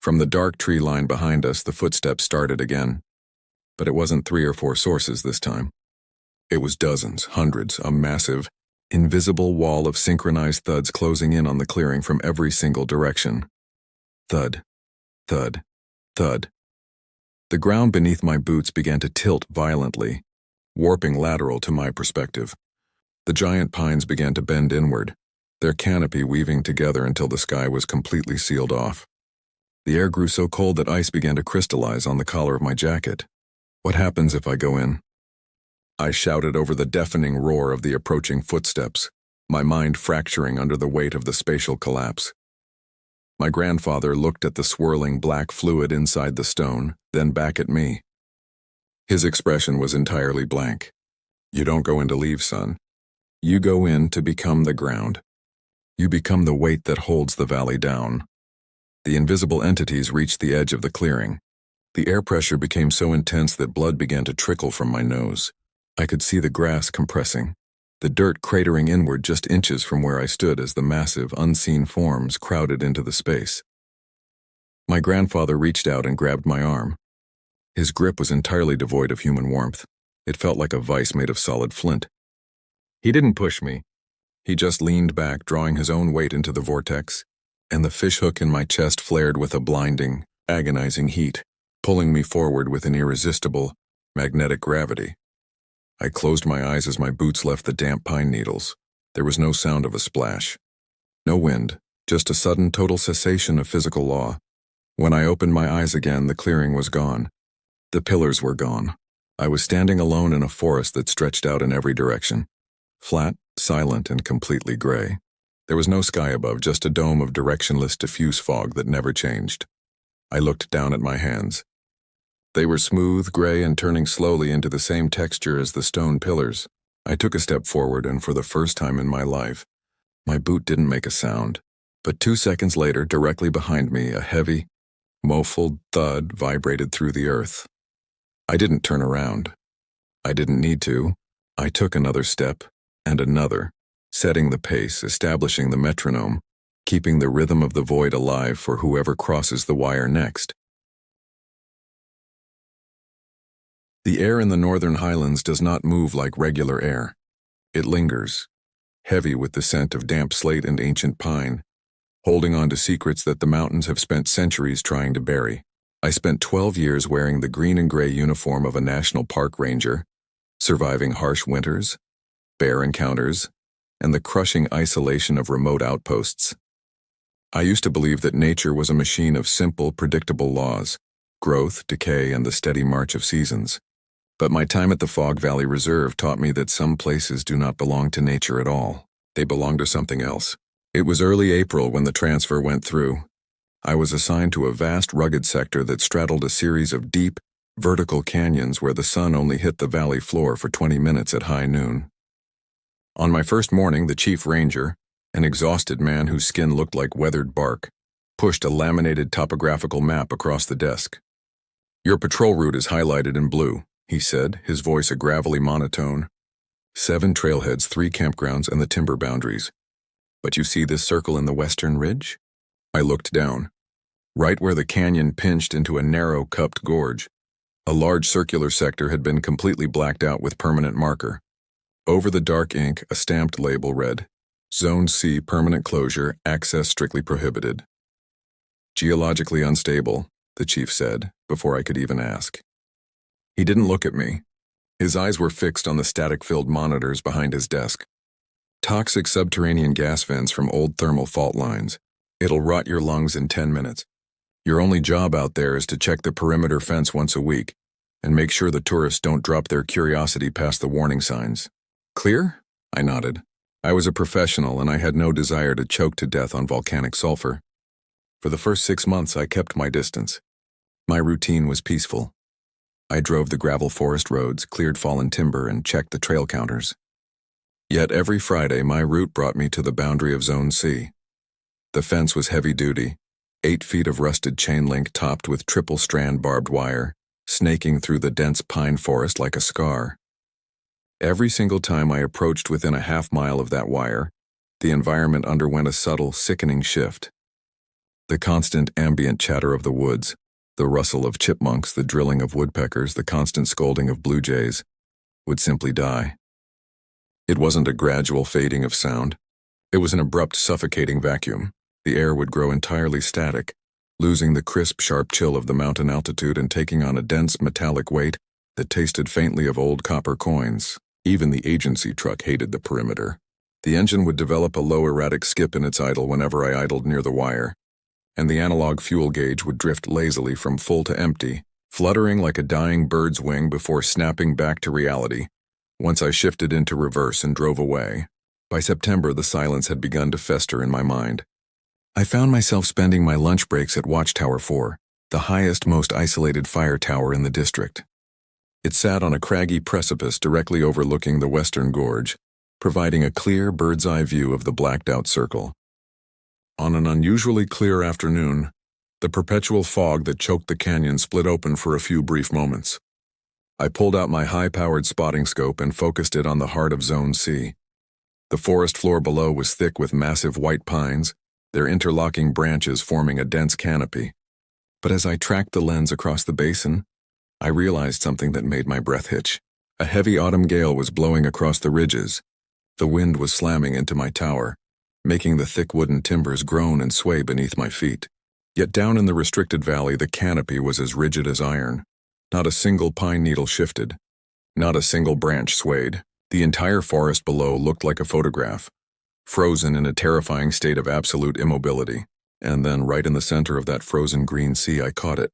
From the dark tree line behind us, the footsteps started again. But it wasn't 3 or 4 sources this time. It was dozens, hundreds, a massive, invisible wall of synchronized thuds closing in on the clearing from every single direction. Thud, thud, thud. The ground beneath my boots began to tilt violently, warping lateral to my perspective. The giant pines began to bend inward, their canopy weaving together until the sky was completely sealed off. The air grew so cold that ice began to crystallize on the collar of my jacket. "What happens if I go in?" I shouted over the deafening roar of the approaching footsteps, my mind fracturing under the weight of the spatial collapse. My grandfather looked at the swirling black fluid inside the stone, then back at me. His expression was entirely blank. "You don't go in to leave, son. You go in to become the ground. You become the weight that holds the valley down." The invisible entities reached the edge of the clearing. The air pressure became so intense that blood began to trickle from my nose. I could see the grass compressing, the dirt cratering inward just inches from where I stood as the massive, unseen forms crowded into the space. My grandfather reached out and grabbed my arm. His grip was entirely devoid of human warmth. It felt like a vice made of solid flint. He didn't push me. He just leaned back, drawing his own weight into the vortex, and the fishhook in my chest flared with a blinding, agonizing heat, pulling me forward with an irresistible, magnetic gravity. I closed my eyes as my boots left the damp pine needles. There was no sound of a splash. No wind, just a sudden total cessation of physical law. When I opened my eyes again, the clearing was gone. The pillars were gone. I was standing alone in a forest that stretched out in every direction. Flat, silent, and completely gray. There was no sky above, just a dome of directionless, diffuse fog that never changed. I looked down at my hands. They were smooth, gray, and turning slowly into the same texture as the stone pillars. I took a step forward, and for the first time in my life, my boot didn't make a sound. But 2 seconds later, directly behind me, a heavy, muffled thud vibrated through the earth. I didn't turn around. I didn't need to. I took another step, and another, setting the pace, establishing the metronome, keeping the rhythm of the void alive for whoever crosses the wire next. The air in the northern highlands does not move like regular air. It lingers, heavy with the scent of damp slate and ancient pine, holding on to secrets that the mountains have spent centuries trying to bury. I spent 12 years wearing the green and gray uniform of a national park ranger, surviving harsh winters, bear encounters, and the crushing isolation of remote outposts. I used to believe that nature was a machine of simple, predictable laws: growth, decay, and the steady march of seasons. But my time at the Fog Valley Reserve taught me that some places do not belong to nature at all. They belong to something else. It was early April when the transfer went through. I was assigned to a vast, rugged sector that straddled a series of deep, vertical canyons where the sun only hit the valley floor for 20 minutes at high noon. On my first morning, the chief ranger, an exhausted man whose skin looked like weathered bark, pushed a laminated topographical map across the desk. "Your patrol route is highlighted in blue," he said, his voice a gravelly monotone. 7 trailheads, 3 campgrounds, and the timber boundaries. "But you see this circle in the western ridge?" I looked down. Right where the canyon pinched into a narrow, cupped gorge, a large circular sector had been completely blacked out with permanent marker. Over the dark ink, a stamped label read, "Zone C, permanent closure, access strictly prohibited." "Geologically unstable," the chief said, before I could even ask. He didn't look at me. His eyes were fixed on the static-filled monitors behind his desk. "Toxic subterranean gas vents from old thermal fault lines. It'll rot your lungs in 10 minutes. Your only job out there is to check the perimeter fence once a week and make sure the tourists don't drop their curiosity past the warning signs. Clear?" I nodded. I was a professional and I had no desire to choke to death on volcanic sulfur. For the first 6 months, I kept my distance. My routine was peaceful. I drove the gravel forest roads, cleared fallen timber, and checked the trail counters. Yet every Friday, my route brought me to the boundary of Zone C. The fence was heavy-duty, 8 feet of rusted chain link topped with triple-strand barbed wire, snaking through the dense pine forest like a scar. Every single time I approached within a half-mile of that wire, the environment underwent a subtle, sickening shift. The constant ambient chatter of the woods, the rustle of chipmunks, the drilling of woodpeckers, the constant scolding of blue jays, would simply die. It wasn't a gradual fading of sound. It was an abrupt, suffocating vacuum. The air would grow entirely static, losing the crisp, sharp chill of the mountain altitude and taking on a dense, metallic weight that tasted faintly of old copper coins. Even the agency truck hated the perimeter. The engine would develop a low, erratic skip in its idle whenever I idled near the wire, and the analog fuel gauge would drift lazily from full to empty, fluttering like a dying bird's wing before snapping back to reality. Once I shifted into reverse and drove away. By September, the silence had begun to fester in my mind. I found myself spending my lunch breaks at Watchtower 4, the highest, most isolated fire tower in the district. It sat on a craggy precipice directly overlooking the western gorge, providing a clear bird's-eye view of the blacked-out circle. On an unusually clear afternoon, the perpetual fog that choked the canyon split open for a few brief moments. I pulled out my high-powered spotting scope and focused it on the heart of Zone C. The forest floor below was thick with massive white pines, their interlocking branches forming a dense canopy. But as I tracked the lens across the basin, I realized something that made my breath hitch. A heavy autumn gale was blowing across the ridges. The wind was slamming into my tower, making the thick wooden timbers groan and sway beneath my feet. Yet down in the restricted valley, the canopy was as rigid as iron. Not a single pine needle shifted. Not a single branch swayed. The entire forest below looked like a photograph, frozen in a terrifying state of absolute immobility. And then, right in the center of that frozen green sea, I caught it.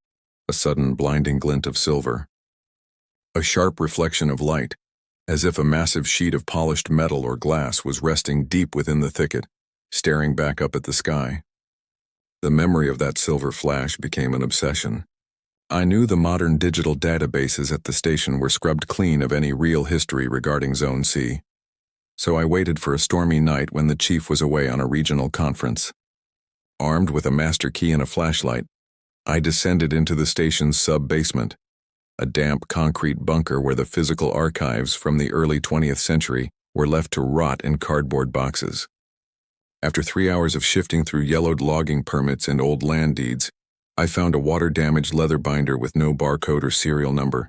A sudden blinding glint of silver. A sharp reflection of light, as if a massive sheet of polished metal or glass was resting deep within the thicket, staring back up at the sky. The memory of that silver flash became an obsession. I knew the modern digital databases at the station were scrubbed clean of any real history regarding Zone C. So I waited for a stormy night when the chief was away on a regional conference. Armed with a master key and a flashlight, I descended into the station's sub-basement, a damp concrete bunker where the physical archives from the early 20th century were left to rot in cardboard boxes. After 3 hours of shifting through yellowed logging permits and old land deeds, I found a water-damaged leather binder with no barcode or serial number.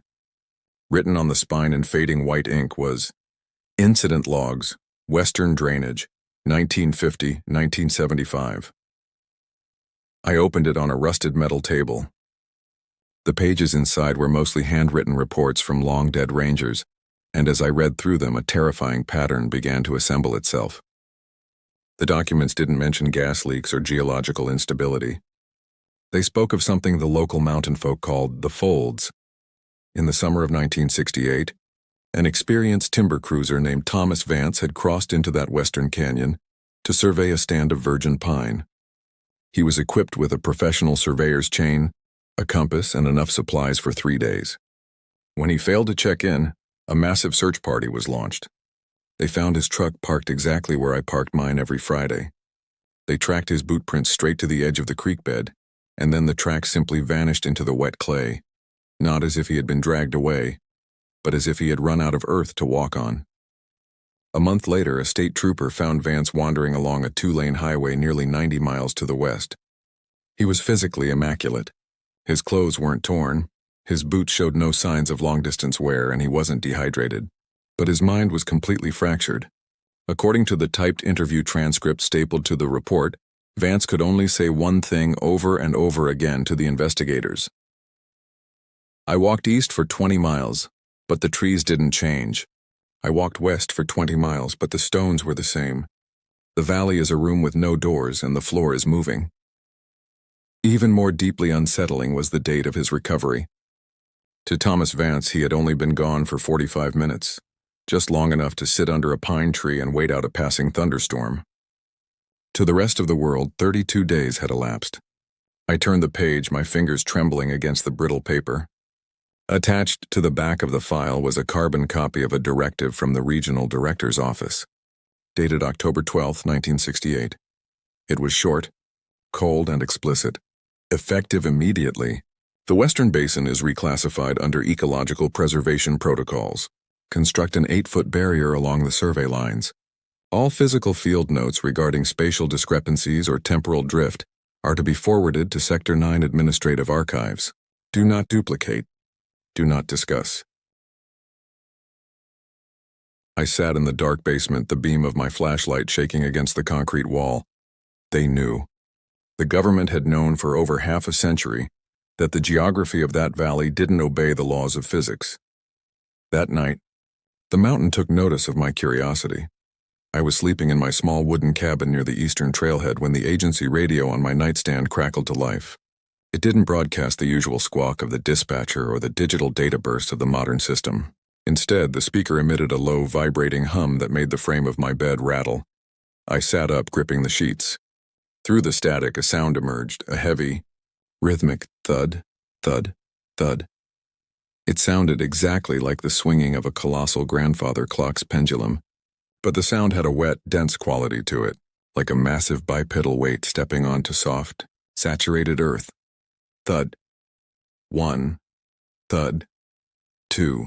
Written on the spine in fading white ink was, "Incident Logs, Western Drainage, 1950-1975. I opened it on a rusted metal table. The pages inside were mostly handwritten reports from long-dead rangers, and as I read through them, a terrifying pattern began to assemble itself. The documents didn't mention gas leaks or geological instability. They spoke of something the local mountain folk called the folds. In the summer of 1968, an experienced timber cruiser named Thomas Vance had crossed into that western canyon to survey a stand of virgin pine. He was equipped with a professional surveyor's chain, a compass, and enough supplies for 3 days. When he failed to check in, a massive search party was launched. They found his truck parked exactly where I parked mine every Friday. They tracked his boot prints straight to the edge of the creek bed, and then the track simply vanished into the wet clay, not as if he had been dragged away, but as if he had run out of earth to walk on. A month later, a state trooper found Vance wandering along a 2-lane highway nearly 90 miles to the west. He was physically immaculate. His clothes weren't torn, his boots showed no signs of long-distance wear, and he wasn't dehydrated. But his mind was completely fractured. According to the typed interview transcript stapled to the report, Vance could only say one thing over and over again to the investigators. I walked east for 20 miles, but the trees didn't change. I walked west for 20 miles, but the stones were the same. The valley is a room with no doors, and the floor is moving. Even more deeply unsettling was the date of his recovery. To Thomas Vance, he had only been gone for 45 minutes. Just long enough to sit under a pine tree and wait out a passing thunderstorm. To the rest of the world, 32 days had elapsed. I turned the page, my fingers trembling against the brittle paper. Attached to the back of the file was a carbon copy of a directive from the regional director's office, dated October 12, 1968. It was short, cold, and explicit. Effective immediately. The Western Basin is reclassified under ecological preservation protocols. Construct an 8-foot barrier along the survey lines. All physical field notes regarding spatial discrepancies or temporal drift are to be forwarded to Sector 9 Administrative Archives. Do not duplicate. Do not discuss. I sat in the dark basement, the beam of my flashlight shaking against the concrete wall. They knew. The government had known for over half a century that the geography of that valley didn't obey the laws of physics. That night, the mountain took notice of my curiosity. I was sleeping in my small wooden cabin near the eastern trailhead when the agency radio on my nightstand crackled to life. It didn't broadcast the usual squawk of the dispatcher or the digital data burst of the modern system. Instead, the speaker emitted a low, vibrating hum that made the frame of my bed rattle. I sat up, gripping the sheets. Through the static, a sound emerged, a heavy, rhythmic thud, thud, thud. It sounded exactly like the swinging of a colossal grandfather clock's pendulum, but the sound had a wet, dense quality to it, like a massive bipedal weight stepping onto soft, saturated earth. Thud. 1. Thud. 2.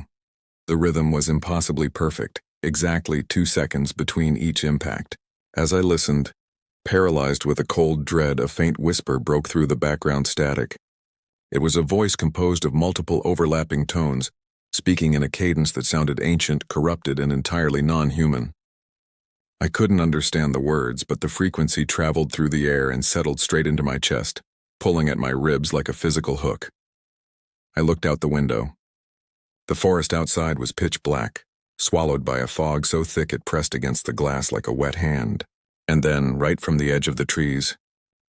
The rhythm was impossibly perfect, exactly 2 seconds between each impact. As I listened, paralyzed with a cold dread, a faint whisper broke through the background static. It was a voice composed of multiple overlapping tones, speaking in a cadence that sounded ancient, corrupted, and entirely non-human. I couldn't understand the words, but the frequency traveled through the air and settled straight into my chest, pulling at my ribs like a physical hook. I looked out the window. The forest outside was pitch black, swallowed by a fog so thick it pressed against the glass like a wet hand. And then, right from the edge of the trees,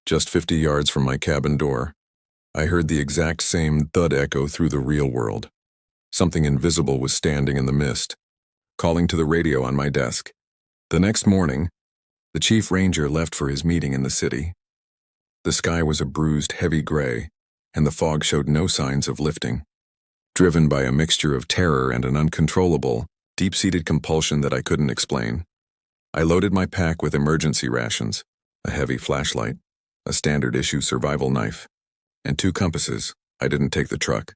just 50 yards from my cabin door, I heard the exact same thud echo through the real world. Something invisible was standing in the mist, calling to the radio on my desk. The next morning, the chief ranger left for his meeting in the city. The sky was a bruised, heavy gray, and the fog showed no signs of lifting. Driven by a mixture of terror and an uncontrollable, deep-seated compulsion that I couldn't explain, I loaded my pack with emergency rations, a heavy flashlight, a standard-issue survival knife, and 2 compasses. I didn't take the truck.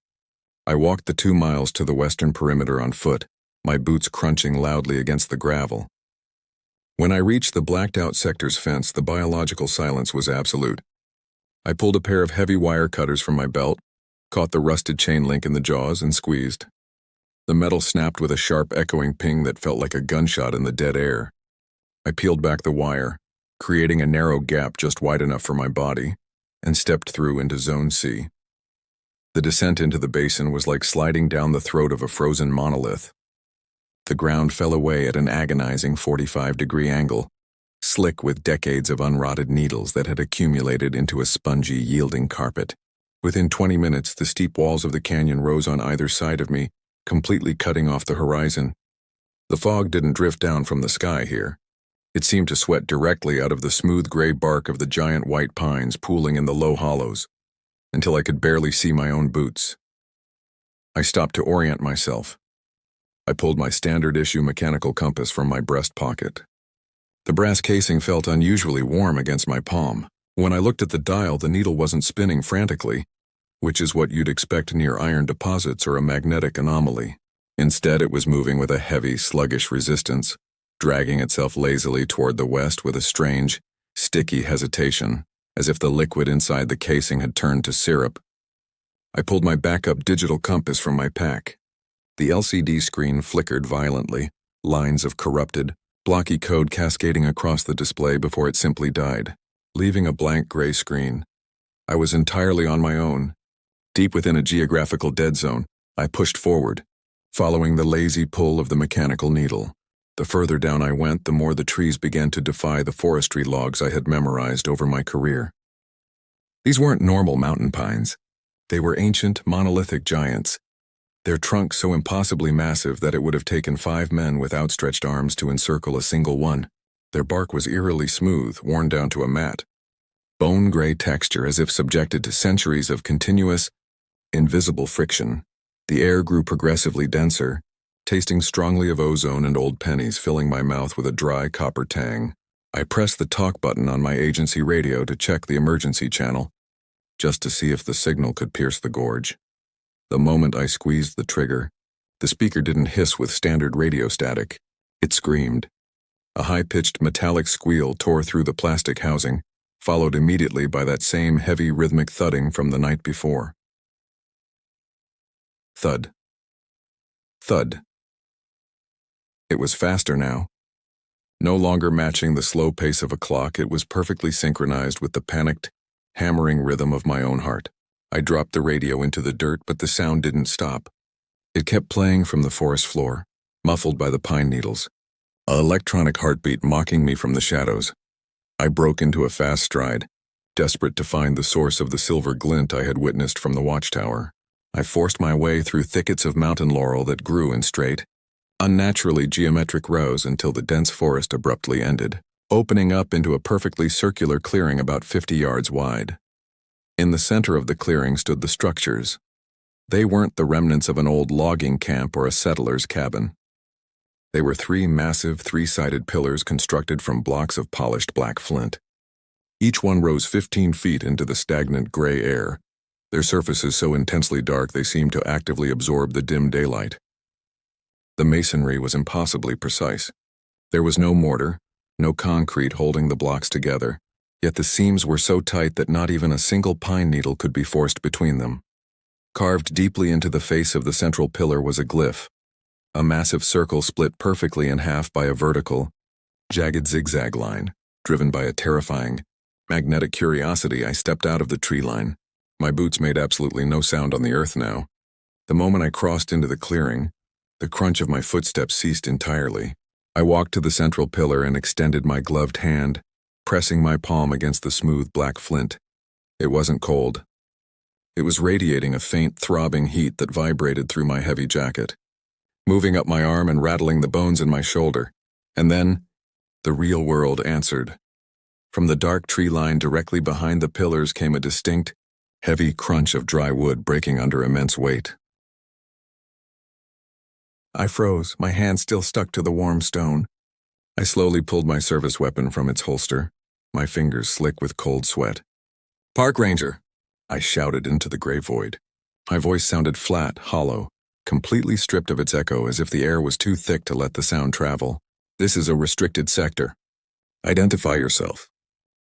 I walked the 2 miles to the western perimeter on foot, my boots crunching loudly against the gravel. When I reached the blacked-out sector's fence, the biological silence was absolute. I pulled a pair of heavy wire cutters from my belt, caught the rusted chain link in the jaws, and squeezed. The metal snapped with a sharp, echoing ping that felt like a gunshot in the dead air. I peeled back the wire, creating a narrow gap just wide enough for my body, and stepped through into Zone C. The descent into the basin was like sliding down the throat of a frozen monolith. The ground fell away at an agonizing 45-degree angle, slick with decades of unrotted needles that had accumulated into a spongy, yielding carpet. Within 20 minutes, the steep walls of the canyon rose on either side of me, completely cutting off the horizon. The fog didn't drift down from the sky here. It seemed to sweat directly out of the smooth gray bark of the giant white pines pooling in the low hollows, until I could barely see my own boots. I stopped to orient myself. I pulled my standard-issue mechanical compass from my breast pocket. The brass casing felt unusually warm against my palm. When I looked at the dial, the needle wasn't spinning frantically, which is what you'd expect near iron deposits or a magnetic anomaly. Instead, it was moving with a heavy, sluggish resistance, dragging itself lazily toward the west with a strange, sticky hesitation, as if the liquid inside the casing had turned to syrup. I pulled my backup digital compass from my pack. The LCD screen flickered violently, lines of corrupted, blocky code cascading across the display before it simply died, leaving a blank gray screen. I was entirely on my own. Deep within a geographical dead zone, I pushed forward, following the lazy pull of the mechanical needle. The further down I went, the more the trees began to defy the forestry logs I had memorized over my career. These weren't normal mountain pines. They were ancient, monolithic giants, their trunks so impossibly massive that it would have taken 5 men with outstretched arms to encircle a single one. Their bark was eerily smooth, worn down to a matte, bone-gray texture as if subjected to centuries of continuous, invisible friction. The air grew progressively denser, tasting strongly of ozone and old pennies, filling my mouth with a dry copper tang. I pressed the talk button on my agency radio to check the emergency channel, just to see if the signal could pierce the gorge. The moment I squeezed the trigger, the speaker didn't hiss with standard radio static. It screamed. A high-pitched metallic squeal tore through the plastic housing, followed immediately by that same heavy rhythmic thudding from the night before. Thud. Thud. It was faster now. No longer matching the slow pace of a clock, it was perfectly synchronized with the panicked, hammering rhythm of my own heart. I dropped the radio into the dirt, but the sound didn't stop. It kept playing from the forest floor, muffled by the pine needles, an electronic heartbeat mocking me from the shadows. I broke into a fast stride, desperate to find the source of the silver glint I had witnessed from the watchtower. I forced my way through thickets of mountain laurel that grew in straight, unnaturally geometric rows until the dense forest abruptly ended, opening up into a perfectly circular clearing about 50 yards wide. In the center of the clearing stood the structures. They weren't the remnants of an old logging camp or a settler's cabin. They were 3 massive, 3-sided pillars constructed from blocks of polished black flint. Each one rose 15 feet into the stagnant gray air, their surfaces so intensely dark they seemed to actively absorb the dim daylight. The masonry was impossibly precise. There was no mortar, no concrete holding the blocks together, yet the seams were so tight that not even a single pine needle could be forced between them. Carved deeply into the face of the central pillar was a glyph, a massive circle split perfectly in half by a vertical, jagged zigzag line. Driven by a terrifying, magnetic curiosity, I stepped out of the tree line. My boots made absolutely no sound on the earth now. The moment I crossed into the clearing, the crunch of my footsteps ceased entirely. I walked to the central pillar and extended my gloved hand, pressing my palm against the smooth black flint. It wasn't cold. It was radiating a faint, throbbing heat that vibrated through my heavy jacket, moving up my arm and rattling the bones in my shoulder. And then, the real world answered. From the dark tree line directly behind the pillars came a distinct, heavy crunch of dry wood breaking under immense weight. I froze, my hand still stuck to the warm stone. I slowly pulled my service weapon from its holster, my fingers slick with cold sweat. "Park Ranger!" I shouted into the gray void. My voice sounded flat, hollow, completely stripped of its echo, as if the air was too thick to let the sound travel. "This is a restricted sector. Identify yourself."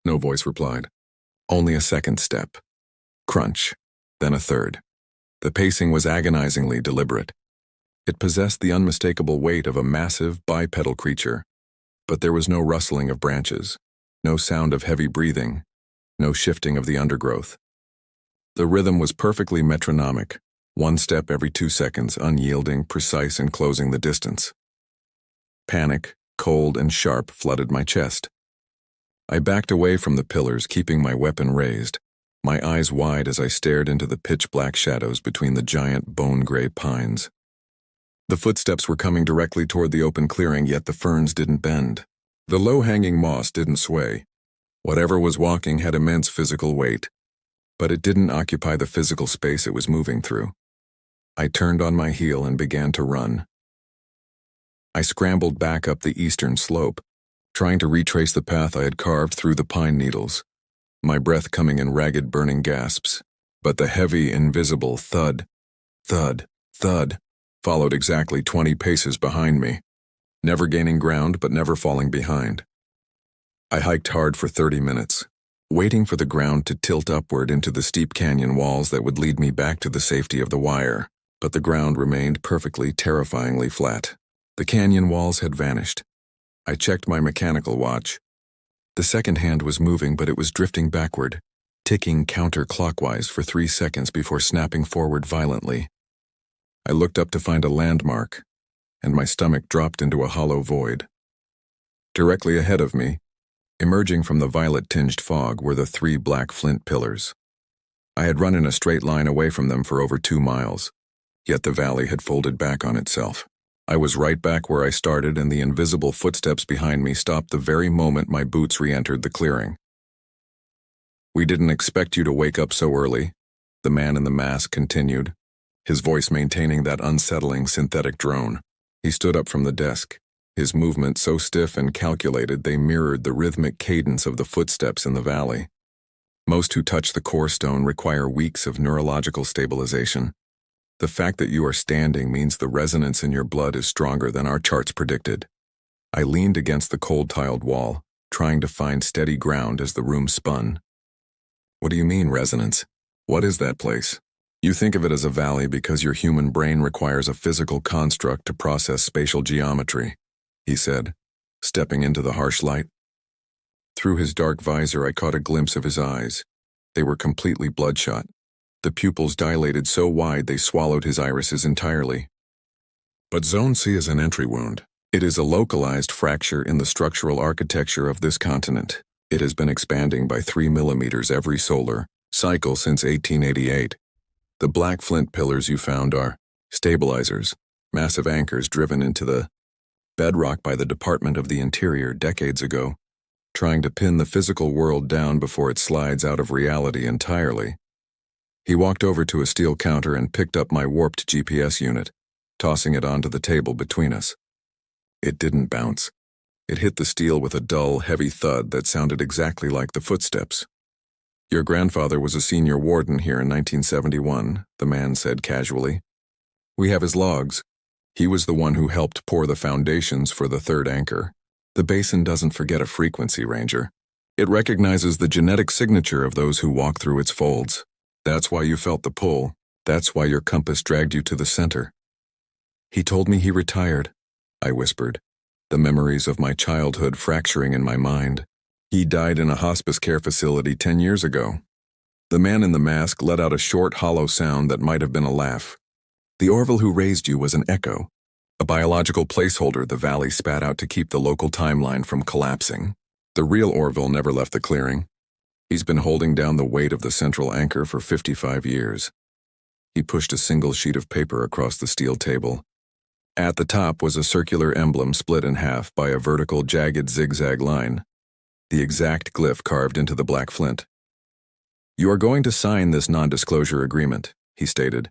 No voice replied. Only a second step. Crunch. Then a third. The pacing was agonizingly deliberate. It possessed the unmistakable weight of a massive, bipedal creature. But there was no rustling of branches, no sound of heavy breathing, no shifting of the undergrowth. The rhythm was perfectly metronomic, 1 step every 2 seconds, unyielding, precise in closing the distance. Panic, cold and sharp, flooded my chest. I backed away from the pillars, keeping my weapon raised, my eyes wide as I stared into the pitch-black shadows between the giant bone-gray pines. The footsteps were coming directly toward the open clearing, yet the ferns didn't bend. The low-hanging moss didn't sway. Whatever was walking had immense physical weight, but it didn't occupy the physical space it was moving through. I turned on my heel and began to run. I scrambled back up the eastern slope, trying to retrace the path I had carved through the pine needles, my breath coming in ragged burning gasps. But the heavy, invisible thud, thud, thud followed exactly 20 paces behind me, never gaining ground but never falling behind. I hiked hard for 30 minutes, waiting for the ground to tilt upward into the steep canyon walls that would lead me back to the safety of the wire, but the ground remained perfectly, terrifyingly flat. The canyon walls had vanished. I checked my mechanical watch. The second hand was moving, but it was drifting backward, ticking counterclockwise for 3 seconds before snapping forward violently. I looked up to find a landmark, and my stomach dropped into a hollow void. Directly ahead of me, emerging from the violet-tinged fog, were the 3 black flint pillars. I had run in a straight line away from them for over 2 miles, yet the valley had folded back on itself. I was right back where I started, and the invisible footsteps behind me stopped the very moment my boots re-entered the clearing. "We didn't expect you to wake up so early," the man in the mask continued, his voice maintaining that unsettling synthetic drone. He stood up from the desk, his movements so stiff and calculated they mirrored the rhythmic cadence of the footsteps in the valley. Most who touch the core stone require weeks of neurological stabilization. The fact that you are standing means the resonance in your blood is stronger than our charts predicted. I leaned against the cold-tiled wall, trying to find steady ground as the room spun. "What do you mean, resonance? What is that place?" "You think of it as a valley because your human brain requires a physical construct to process spatial geometry," he said, stepping into the harsh light. Through his dark visor, I caught a glimpse of his eyes. They were completely bloodshot. The pupils dilated so wide they swallowed his irises entirely. "But Zone C is an entry wound. It is a localized fracture in the structural architecture of this continent. It has been expanding by 3 millimeters every solar cycle since 1888. The black flint pillars you found are stabilizers, massive anchors driven into the bedrock by the Department of the Interior decades ago, trying to pin the physical world down before it slides out of reality entirely." He walked over to a steel counter and picked up my warped GPS unit, tossing it onto the table between us. It didn't bounce. It hit the steel with a dull, heavy thud that sounded exactly like the footsteps. "Your grandfather was a senior warden here in 1971, the man said casually. "We have his logs. He was the one who helped pour the foundations for the third anchor. The basin doesn't forget a frequency, Ranger. It recognizes the genetic signature of those who walk through its folds. That's why you felt the pull. That's why your compass dragged you to the center." "He told me he retired," I whispered, the memories of my childhood fracturing in my mind. "He died in a hospice care facility 10 years ago." The man in the mask let out a short, hollow sound that might have been a laugh. "The Orville who raised you was an echo, a biological placeholder the valley spat out to keep the local timeline from collapsing. The real Orville never left the clearing. He's been holding down the weight of the central anchor for 55 years. He pushed a single sheet of paper across the steel table. At the top was a circular emblem split in half by a vertical, jagged zigzag line, the exact glyph carved into the black flint. "You are going to sign this non-disclosure agreement," he stated,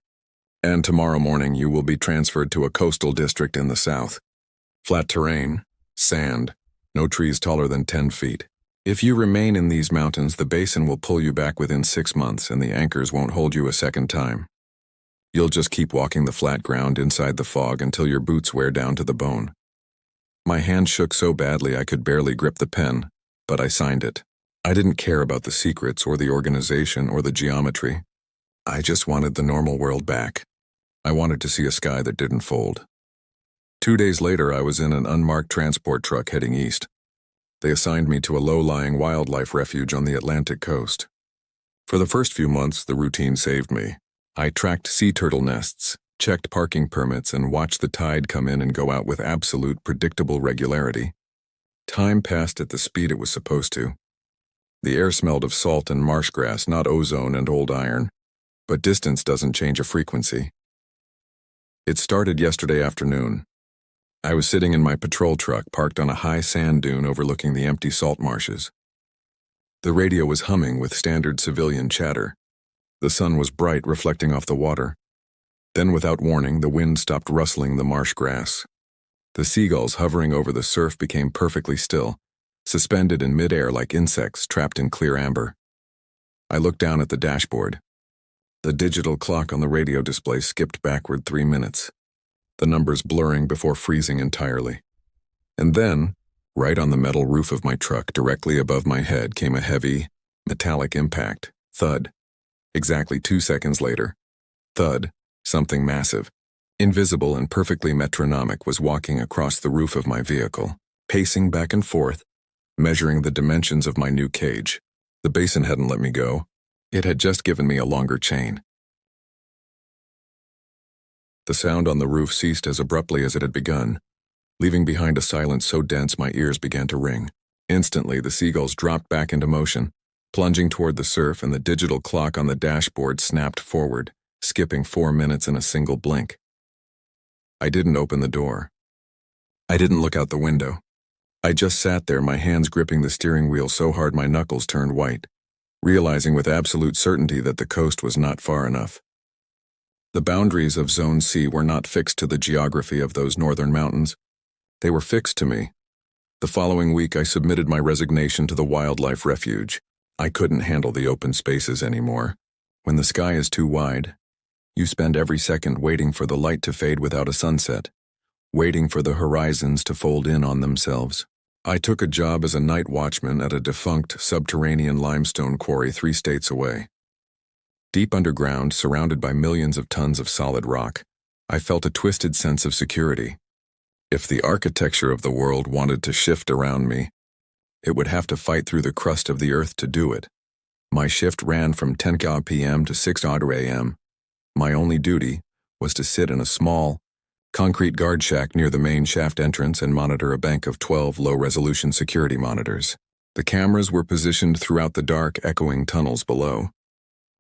"and tomorrow morning you will be transferred to a coastal district in the south. Flat terrain, sand, no trees taller than 10 feet. If you remain in these mountains, the basin will pull you back within 6 months and the anchors won't hold you a second time. You'll just keep walking the flat ground inside the fog until your boots wear down to the bone." My hand shook so badly I could barely grip the pen, but I signed it. I didn't care about the secrets or the organization or the geometry. I just wanted the normal world back. I wanted to see a sky that didn't fold. 2 days later, I was in an unmarked transport truck heading east. They assigned me to a low-lying wildlife refuge on the Atlantic coast. For the first few months, the routine saved me. I tracked sea turtle nests, checked parking permits, and watched the tide come in and go out with absolute predictable regularity. Time passed at the speed it was supposed to. The air smelled of salt and marsh grass, not ozone and old iron. But distance doesn't change a frequency. It started yesterday afternoon. I was sitting in my patrol truck parked on a high sand dune overlooking the empty salt marshes. The radio was humming with standard civilian chatter. The sun was bright, reflecting off the water. Then, without warning, the wind stopped rustling the marsh grass. The seagulls hovering over the surf became perfectly still, suspended in midair like insects trapped in clear amber. I looked down at the dashboard. The digital clock on the radio display skipped backward 3 minutes, the numbers blurring before freezing entirely. And then, right on the metal roof of my truck, directly above my head, came a heavy, metallic impact. Thud. Exactly 2 seconds later. Thud. Something massive, invisible and perfectly metronomic, was walking across the roof of my vehicle, pacing back and forth, measuring the dimensions of my new cage. The basin hadn't let me go. It had just given me a longer chain. The sound on the roof ceased as abruptly as it had begun, leaving behind a silence so dense my ears began to ring. Instantly, the seagulls dropped back into motion, plunging toward the surf, and the digital clock on the dashboard snapped forward, skipping 4 minutes in a single blink. I didn't open the door. I didn't look out the window. I just sat there, my hands gripping the steering wheel so hard my knuckles turned white, realizing with absolute certainty that the coast was not far enough. The boundaries of Zone C were not fixed to the geography of those northern mountains. They were fixed to me. The following week, I submitted my resignation to the wildlife refuge. I couldn't handle the open spaces anymore. When the sky is too wide, you spend every second waiting for the light to fade without a sunset, waiting for the horizons to fold in on themselves. I took a job as a night watchman at a defunct subterranean limestone quarry 3 states away. Deep underground, surrounded by millions of tons of solid rock, I felt a twisted sense of security. If the architecture of the world wanted to shift around me, it would have to fight through the crust of the earth to do it. My shift ran from 10 p.m. to 6 a.m. My only duty was to sit in a small, concrete guard shack near the main shaft entrance and monitor a bank of 12 low-resolution security monitors. The cameras were positioned throughout the dark, echoing tunnels below.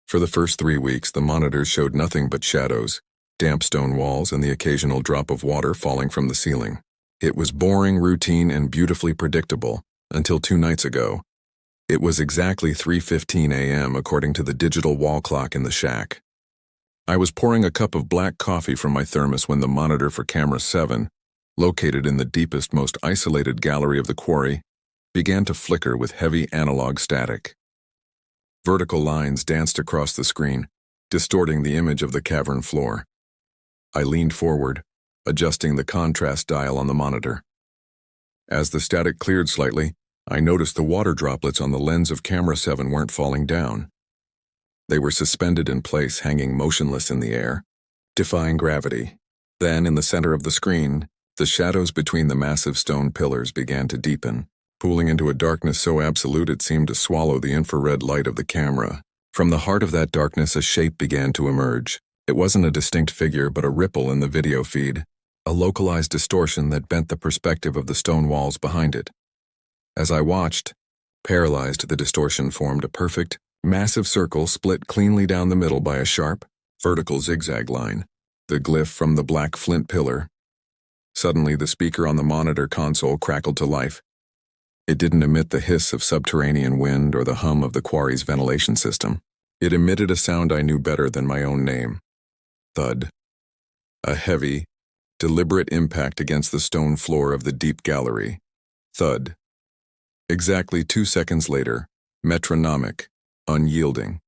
For the first 3 weeks, the monitors showed nothing but shadows, damp stone walls, and the occasional drop of water falling from the ceiling. It was boring, routine, and beautifully predictable, until 2 nights ago. It was exactly 3:15 a.m. according to the digital wall clock in the shack. I was pouring a cup of black coffee from my thermos when the monitor for camera 7, located in the deepest, most isolated gallery of the quarry, began to flicker with heavy analog static. Vertical lines danced across the screen, distorting the image of the cavern floor. I leaned forward, adjusting the contrast dial on the monitor. As the static cleared slightly, I noticed the water droplets on the lens of camera 7 weren't falling down. They were suspended in place, hanging motionless in the air, defying gravity. Then, in the center of the screen, the shadows between the massive stone pillars began to deepen, pooling into a darkness so absolute it seemed to swallow the infrared light of the camera. From the heart of that darkness, a shape began to emerge. It wasn't a distinct figure, but a ripple in the video feed, a localized distortion that bent the perspective of the stone walls behind it. As I watched, paralyzed, the distortion formed a perfect, massive circle split cleanly down the middle by a sharp, vertical zigzag line, the glyph from the black flint pillar. Suddenly, the speaker on the monitor console crackled to life. It didn't emit the hiss of subterranean wind or the hum of the quarry's ventilation system. It emitted a sound I knew better than my own name. Thud. A heavy, deliberate impact against the stone floor of the deep gallery. Thud. Exactly 2 seconds later, metronomic, unyielding.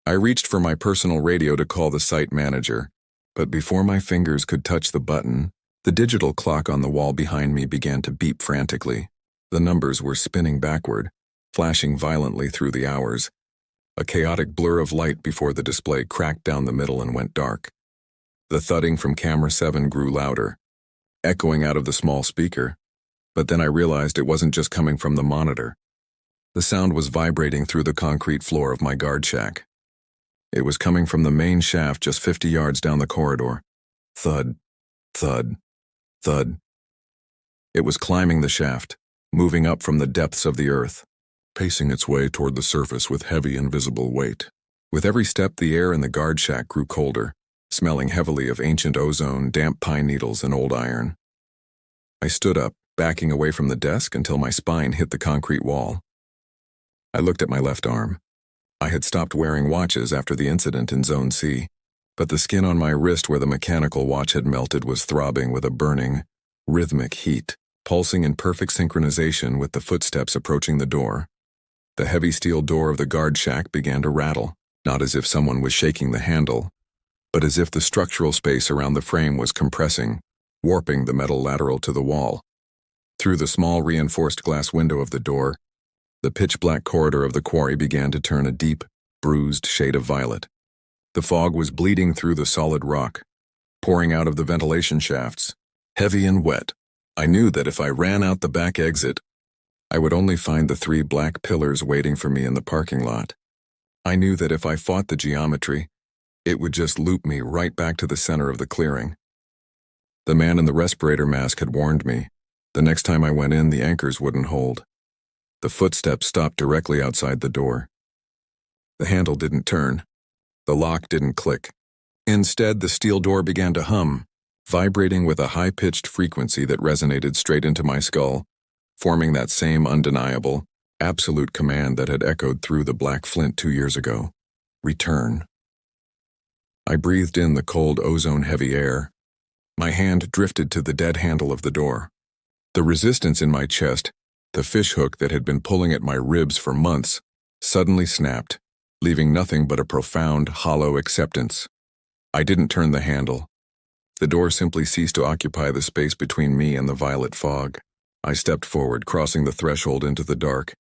I reached for my personal radio to call the site manager, but before my fingers could touch the button, the digital clock on the wall behind me began to beep frantically. The numbers were spinning backward, flashing violently through the hours, a chaotic blur of light before the display cracked down the middle and went dark. The thudding from camera 7 grew louder, echoing out of the small speaker, but then I realized it wasn't just coming from the monitor. The sound was vibrating through the concrete floor of my guard shack. It was coming from the main shaft just 50 yards down the corridor. Thud, thud, thud. It was climbing the shaft, moving up from the depths of the earth. pacing its way toward the surface with heavy, invisible weight. With every step, the air in the guard shack grew colder, smelling heavily of ancient ozone, damp pine needles, and old iron. I stood up, backing away from the desk until my spine hit the concrete wall. I looked at my left arm. I had stopped wearing watches after the incident in Zone C, but the skin on my wrist where the mechanical watch had melted was throbbing with a burning, rhythmic heat, pulsing in perfect synchronization with the footsteps approaching the door. The heavy steel door of the guard shack began to rattle, not as if someone was shaking the handle, but as if the structural space around the frame was compressing, warping the metal lateral to the wall. Through the small reinforced glass window of the door, the pitch-black corridor of the quarry began to turn a deep, bruised shade of violet. The fog was bleeding through the solid rock, pouring out of the ventilation shafts, heavy and wet. I knew that if I ran out the back exit, I would only find the 3 black pillars waiting for me in the parking lot. I knew that if I fought the geometry, it would just loop me right back to the center of the clearing. The man in the respirator mask had warned me. The next time I went in, the anchors wouldn't hold. The footsteps stopped directly outside the door. The handle didn't turn. The lock didn't click. Instead, the steel door began to hum, vibrating with a high-pitched frequency that resonated straight into my skull, forming that same undeniable, absolute command that had echoed through the black flint 2 years ago. Return. I breathed in the cold ozone-heavy air. My hand drifted to the dead handle of the door. The resistance in my chest, the fishhook that had been pulling at my ribs for months, suddenly snapped, leaving nothing but a profound, hollow acceptance. I didn't turn the handle. The door simply ceased to occupy the space between me and the violet fog. I stepped forward, crossing the threshold into the dark,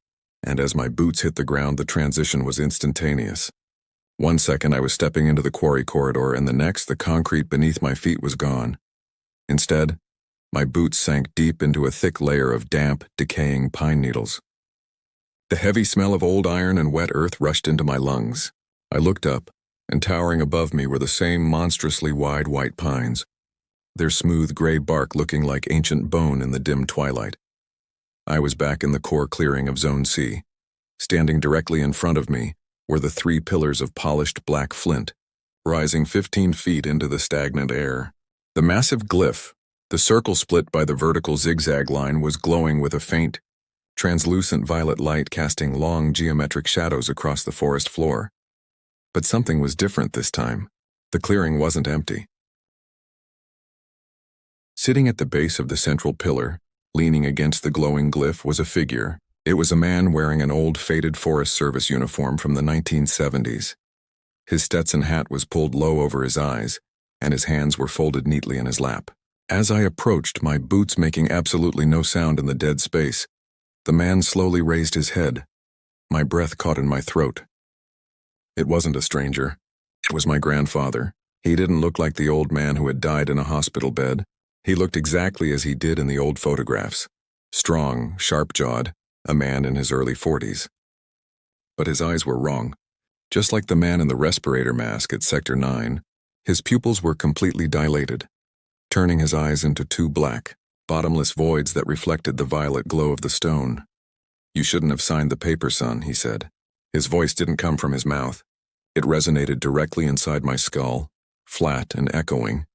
and as my boots hit the ground, the transition was instantaneous. 1 second I was stepping into the quarry corridor, and the next, the concrete beneath my feet was gone. Instead, my boots sank deep into a thick layer of damp, decaying pine needles. The heavy smell of old iron and wet earth rushed into my lungs. I looked up, and towering above me were the same monstrously wide white pines, their smooth gray bark looking like ancient bone in the dim twilight. I was back in the core clearing of Zone C. Standing directly in front of me were the 3 pillars of polished black flint, rising 15 feet into the stagnant air. The massive glyph, the circle split by the vertical zigzag line, was glowing with a faint, translucent violet light casting long geometric shadows across the forest floor. But something was different this time. The clearing wasn't empty. Sitting at the base of the central pillar, leaning against the glowing glyph, was a figure. It was a man wearing an old faded Forest Service uniform from the 1970s. His Stetson hat was pulled low over his eyes, and his hands were folded neatly in his lap. As I approached, my boots making absolutely no sound in the dead space, the man slowly raised his head. My breath caught in my throat. It wasn't a stranger. It was my grandfather. He didn't look like the old man who had died in a hospital bed. He looked exactly as he did in the old photographs. Strong, sharp-jawed, a man in his early 40s. But his eyes were wrong. Just like the man in the respirator mask at Sector 9, his pupils were completely dilated, turning his eyes into 2 black, bottomless voids that reflected the violet glow of the stone. "You shouldn't have signed the paper, son," he said. His voice didn't come from his mouth. It resonated directly inside my skull, flat and echoing,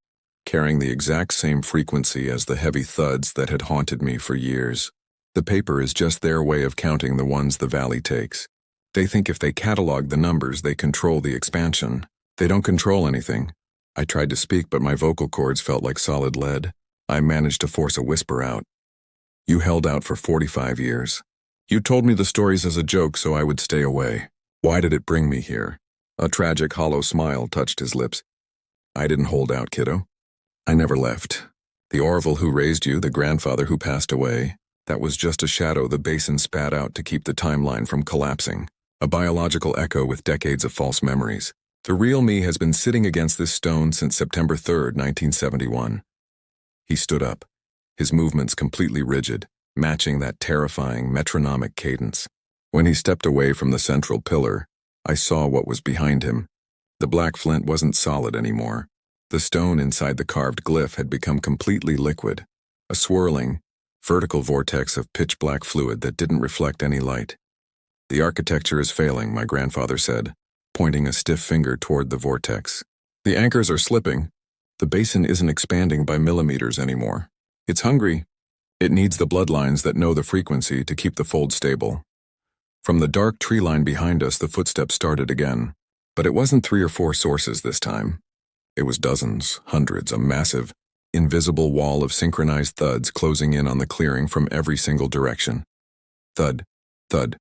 carrying the exact same frequency as the heavy thuds that had haunted me for years. The paper is just their way of counting the ones the valley takes. They think if they catalog the numbers, they control the expansion. They don't control anything. I tried to speak, but my vocal cords felt like solid lead. I managed to force a whisper out. "You held out for 45 years. You told me the stories as a joke so I would stay away. Why did it bring me here?" A tragic, hollow smile touched his lips. "I didn't hold out, kiddo. I never left. The Orville who raised you, the grandfather who passed away, that was just a shadow the basin spat out to keep the timeline from collapsing. A biological echo with decades of false memories. The real me has been sitting against this stone since September 3rd, 1971. He stood up, his movements completely rigid, matching that terrifying metronomic cadence. When he stepped away from the central pillar, I saw what was behind him. The black flint wasn't solid anymore. The stone inside the carved glyph had become completely liquid, a swirling, vertical vortex of pitch-black fluid that didn't reflect any light. The architecture is failing, my grandfather said, pointing a stiff finger toward the vortex. The anchors are slipping. The basin isn't expanding by millimeters anymore. It's hungry. It needs the bloodlines that know the frequency to keep the fold stable. From the dark tree line behind us, the footsteps started again. But it wasn't 3 or 4 sources this time. It was dozens, hundreds, a massive, invisible wall of synchronized thuds closing in on the clearing from every single direction. Thud, thud,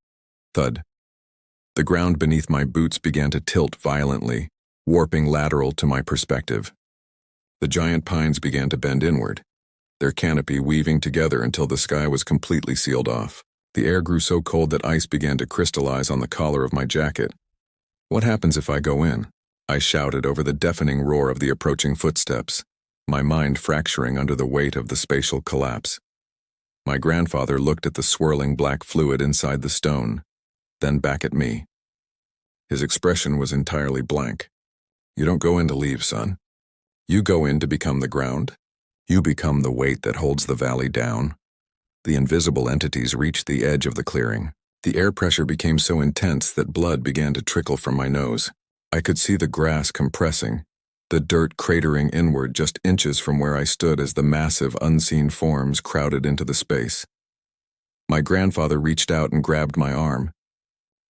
thud. The ground beneath my boots began to tilt violently, warping lateral to my perspective. The giant pines began to bend inward, their canopy weaving together until the sky was completely sealed off. The air grew so cold that ice began to crystallize on the collar of my jacket. What happens if I go in? I shouted over the deafening roar of the approaching footsteps, my mind fracturing under the weight of the spatial collapse. My grandfather looked at the swirling black fluid inside the stone, then back at me. His expression was entirely blank. You don't go in to leave, son. You go in to become the ground. You become the weight that holds the valley down. The invisible entities reached the edge of the clearing. The air pressure became so intense that blood began to trickle from my nose. I could see the grass compressing, the dirt cratering inward just inches from where I stood as the massive, unseen forms crowded into the space. My grandfather reached out and grabbed my arm.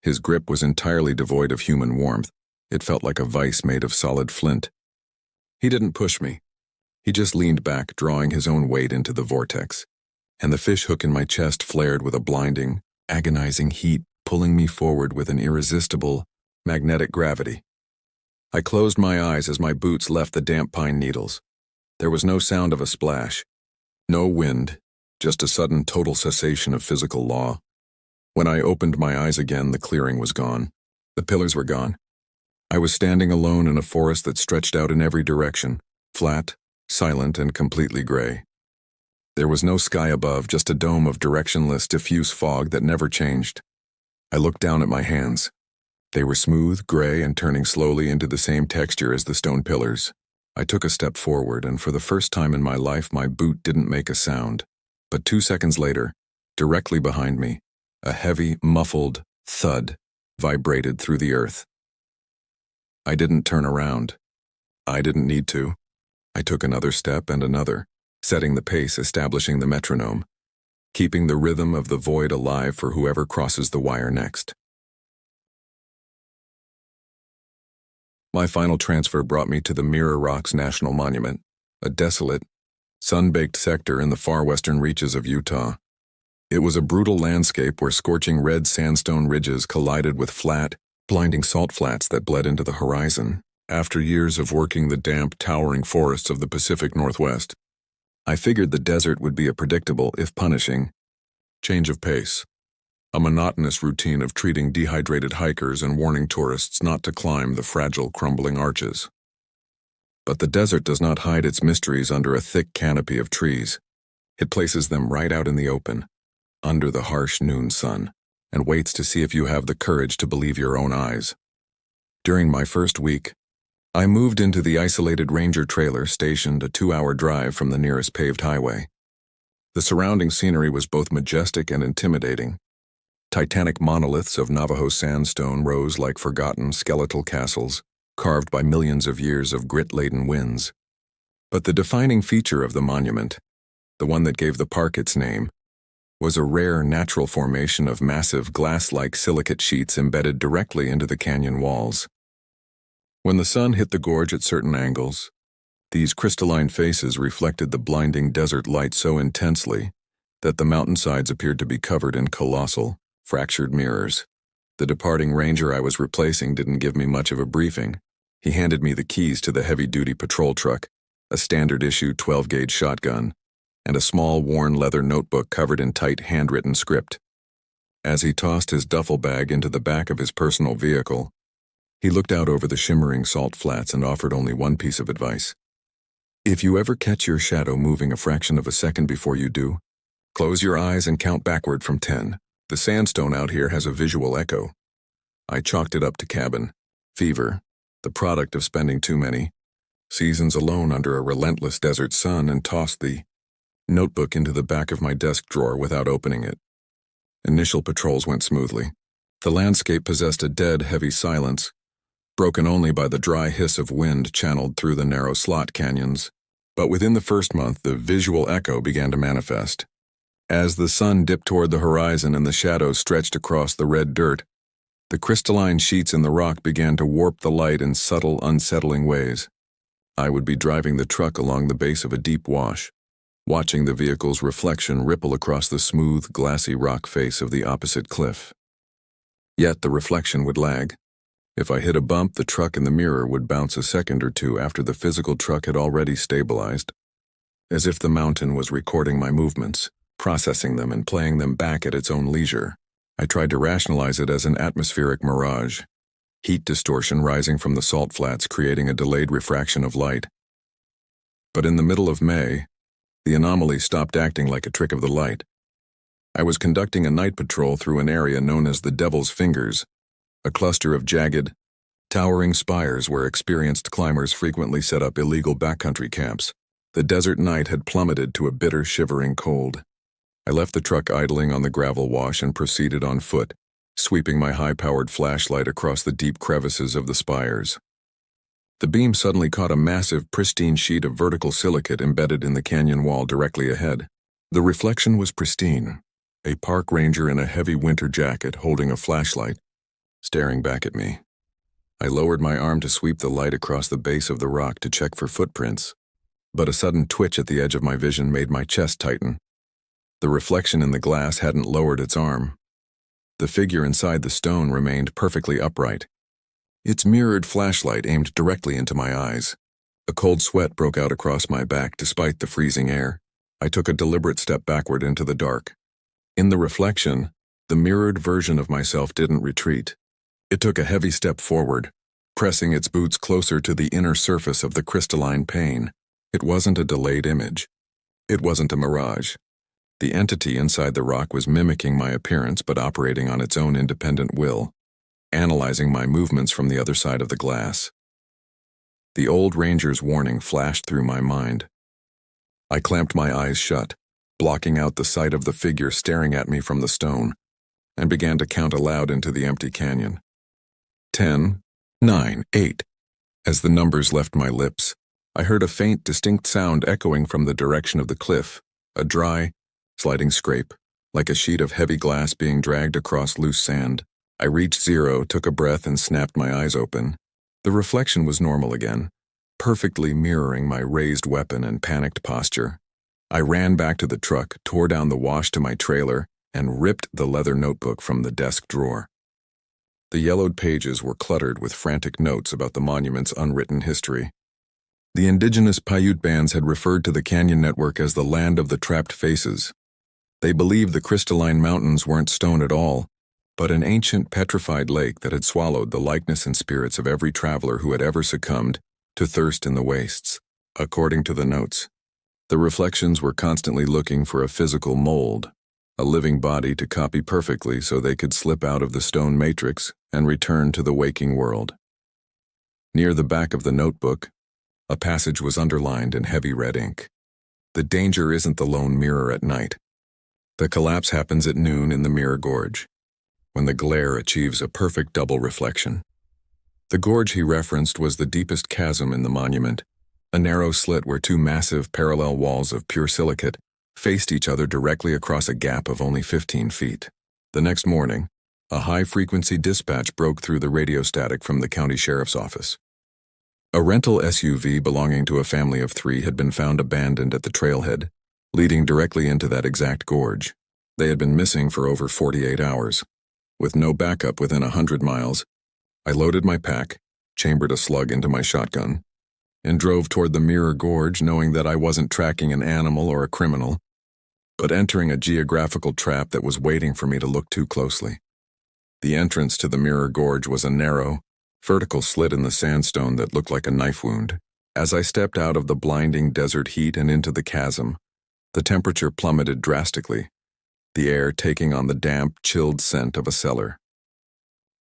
His grip was entirely devoid of human warmth. It felt like a vice made of solid flint. He didn't push me. He just leaned back, drawing his own weight into the vortex. And the fish hook in my chest flared with a blinding, agonizing heat, pulling me forward with an irresistible, magnetic gravity. I closed my eyes as my boots left the damp pine needles. There was no sound of a splash, no wind, just a sudden total cessation of physical law. When I opened my eyes again, the clearing was gone. The pillars were gone. I was standing alone in a forest that stretched out in every direction, flat, silent, and completely gray. There was no sky above, just a dome of directionless, diffuse fog that never changed. I looked down at my hands. They were smooth, gray, and turning slowly into the same texture as the stone pillars. I took a step forward, and for the first time in my life, my boot didn't make a sound. But 2 seconds later, directly behind me, a heavy, muffled thud vibrated through the earth. I didn't turn around. I didn't need to. I took another step and another, setting the pace, establishing the metronome, keeping the rhythm of the void alive for whoever crosses the wire next. My final transfer brought me to the Mirror Rocks National Monument, a desolate, sun-baked sector in the far western reaches of Utah. It was a brutal landscape where scorching red sandstone ridges collided with flat, blinding salt flats that bled into the horizon. After years of working the damp, towering forests of the Pacific Northwest, I figured the desert would be a predictable, if punishing, change of pace. A monotonous routine of treating dehydrated hikers and warning tourists not to climb the fragile, crumbling arches. But the desert does not hide its mysteries under a thick canopy of trees. It places them right out in the open, under the harsh noon sun, and waits to see if you have the courage to believe your own eyes. During my first week, I moved into the isolated ranger trailer stationed a 2-hour drive from the nearest paved highway. The surrounding scenery was both majestic and intimidating. Titanic monoliths of Navajo sandstone rose like forgotten skeletal castles, carved by millions of years of grit-laden winds. But the defining feature of the monument, the one that gave the park its name, was a rare natural formation of massive glass-like silicate sheets embedded directly into the canyon walls. When the sun hit the gorge at certain angles, these crystalline faces reflected the blinding desert light so intensely that the mountainsides appeared to be covered in colossal, fractured mirrors. The departing ranger I was replacing didn't give me much of a briefing. He handed me the keys to the heavy-duty patrol truck, a standard-issue 12-gauge shotgun, and a small, worn leather notebook covered in tight, handwritten script. As he tossed his duffel bag into the back of his personal vehicle, he looked out over the shimmering salt flats and offered only one piece of advice. If you ever catch your shadow moving a fraction of a second before you do, close your eyes and count backward from 10. The sandstone out here has a visual echo. I chalked it up to cabin fever, the product of spending too many seasons alone under a relentless desert sun, and tossed the notebook into the back of my desk drawer without opening it. Initial patrols went smoothly. The landscape possessed a dead, heavy silence, broken only by the dry hiss of wind channeled through the narrow slot canyons. But within the first month, the visual echo began to manifest. As the sun dipped toward the horizon and the shadows stretched across the red dirt, the crystalline sheets in the rock began to warp the light in subtle, unsettling ways. I would be driving the truck along the base of a deep wash, watching the vehicle's reflection ripple across the smooth, glassy rock face of the opposite cliff. Yet the reflection would lag. If I hit a bump, the truck in the mirror would bounce a second or two after the physical truck had already stabilized, as if the mountain was recording my movements, processing them and playing them back at its own leisure. I tried to rationalize it as an atmospheric mirage, heat distortion rising from the salt flats creating a delayed refraction of light. But in the middle of May, the anomaly stopped acting like a trick of the light. I was conducting a night patrol through an area known as the Devil's Fingers, a cluster of jagged, towering spires where experienced climbers frequently set up illegal backcountry camps. The desert night had plummeted to a bitter, shivering cold. I left the truck idling on the gravel wash and proceeded on foot, sweeping my high-powered flashlight across the deep crevices of the spires. The beam suddenly caught a massive, pristine sheet of vertical silicate embedded in the canyon wall directly ahead. The reflection was pristine, a park ranger in a heavy winter jacket holding a flashlight, staring back at me. I lowered my arm to sweep the light across the base of the rock to check for footprints, but a sudden twitch at the edge of my vision made my chest tighten. The reflection in the glass hadn't lowered its arm. The figure inside the stone remained perfectly upright, its mirrored flashlight aimed directly into my eyes. A cold sweat broke out across my back despite the freezing air. I took a deliberate step backward into the dark. In the reflection, the mirrored version of myself didn't retreat. It took a heavy step forward, pressing its boots closer to the inner surface of the crystalline pane. It wasn't a delayed image. It wasn't a mirage. The entity inside the rock was mimicking my appearance but operating on its own independent will, analyzing my movements from the other side of the glass. The old ranger's warning flashed through my mind. I clamped my eyes shut, blocking out the sight of the figure staring at me from the stone, and began to count aloud into the empty canyon. 10, 9, 8. As the numbers left my lips, I heard a faint, distinct sound echoing from the direction of the cliff, a dry, sliding scrape, like a sheet of heavy glass being dragged across loose sand. I reached 0, took a breath, and snapped my eyes open. The reflection was normal again, perfectly mirroring my raised weapon and panicked posture. I ran back to the truck, tore down the wash to my trailer, and ripped the leather notebook from the desk drawer. The yellowed pages were cluttered with frantic notes about the monument's unwritten history. The indigenous Paiute bands had referred to the canyon network as the land of the trapped faces. They believed the crystalline mountains weren't stone at all, but an ancient petrified lake that had swallowed the likeness and spirits of every traveler who had ever succumbed to thirst in the wastes. According to the notes, the reflections were constantly looking for a physical mold, a living body to copy perfectly so they could slip out of the stone matrix and return to the waking world. Near the back of the notebook, a passage was underlined in heavy red ink. The danger isn't the lone mirror at night. The collapse happens at noon in the Mirror Gorge, when the glare achieves a perfect double reflection. The gorge he referenced was the deepest chasm in the monument, a narrow slit where two massive parallel walls of pure silicate faced each other directly across a gap of only 15 feet. The next morning, a high-frequency dispatch broke through the radio static from the county sheriff's office. A rental SUV belonging to a family of 3 had been found abandoned at the trailhead, leading directly into that exact gorge. They had been missing for over 48 hours. With no backup within 100 miles, I loaded my pack, chambered a slug into my shotgun, and drove toward the Mirror Gorge knowing that I wasn't tracking an animal or a criminal, but entering a geographical trap that was waiting for me to look too closely. The entrance to the Mirror Gorge was a narrow, vertical slit in the sandstone that looked like a knife wound. As I stepped out of the blinding desert heat and into the chasm, the temperature plummeted drastically, the air taking on the damp, chilled scent of a cellar.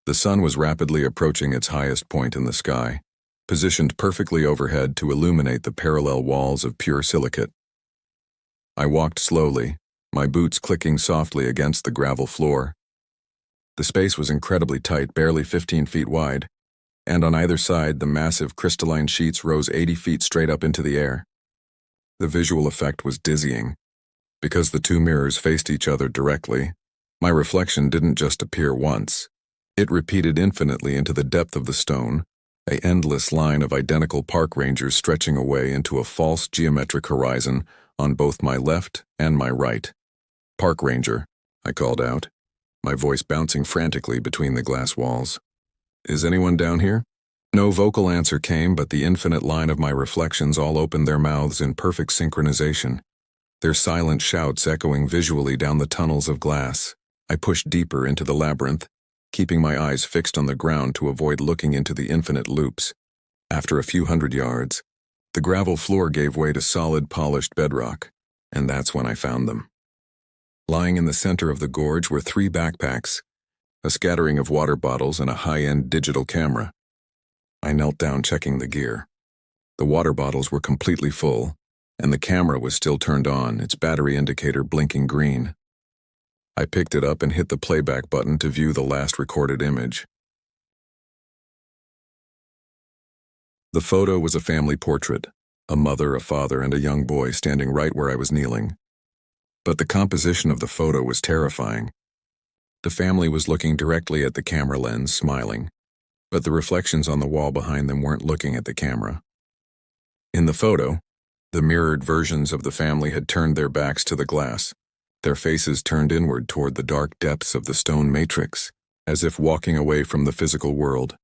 The sun was rapidly approaching its highest point in the sky, positioned perfectly overhead to illuminate the parallel walls of pure silicate. I walked slowly, my boots clicking softly against the gravel floor. The space was incredibly tight, barely 15 feet wide, and on either side the massive crystalline sheets rose 80 feet straight up into the air. The visual effect was dizzying. Because the two mirrors faced each other directly, my reflection didn't just appear once. It repeated infinitely into the depth of the stone, an endless line of identical park rangers stretching away into a false geometric horizon on both my left and my right. "Park ranger," I called out, my voice bouncing frantically between the glass walls. "Is anyone down here?" No vocal answer came, but the infinite line of my reflections all opened their mouths in perfect synchronization, their silent shouts echoing visually down the tunnels of glass. I pushed deeper into the labyrinth, keeping my eyes fixed on the ground to avoid looking into the infinite loops. After a few hundred yards, the gravel floor gave way to solid, polished bedrock, and that's when I found them. Lying in the center of the gorge were 3 backpacks, a scattering of water bottles, and a high-end digital camera. I knelt down checking the gear. The water bottles were completely full, and the camera was still turned on, its battery indicator blinking green. I picked it up and hit the playback button to view the last recorded image. The photo was a family portrait, a mother, a father, and a young boy standing right where I was kneeling. But the composition of the photo was terrifying. The family was looking directly at the camera lens, smiling, but the reflections on the wall behind them weren't looking at the camera. In the photo, the mirrored versions of the family had turned their backs to the glass, their faces turned inward toward the dark depths of the stone matrix, as if walking away from the physical world.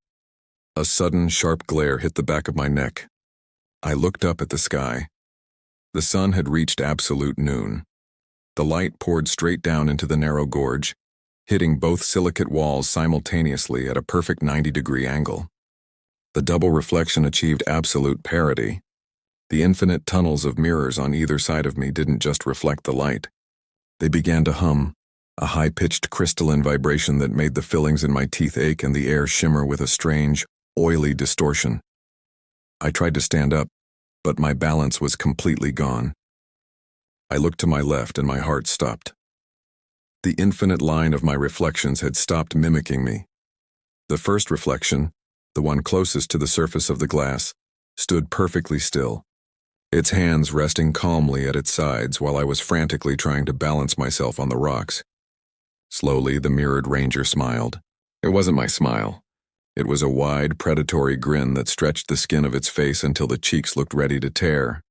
A sudden, sharp glare hit the back of my neck. I looked up at the sky. The sun had reached absolute noon. The light poured straight down into the narrow gorge, hitting both silicate walls simultaneously at a perfect 90-degree angle. The double reflection achieved absolute parity. The infinite tunnels of mirrors on either side of me didn't just reflect the light. They began to hum, a high-pitched crystalline vibration that made the fillings in my teeth ache and the air shimmer with a strange, oily distortion. I tried to stand up, but my balance was completely gone. I looked to my left and my heart stopped. The infinite line of my reflections had stopped mimicking me. The first reflection, the one closest to the surface of the glass, stood perfectly still, its hands resting calmly at its sides while I was frantically trying to balance myself on the rocks. Slowly, the mirrored ranger smiled. It wasn't my smile. It was a wide, predatory grin that stretched the skin of its face until the cheeks looked ready to tear.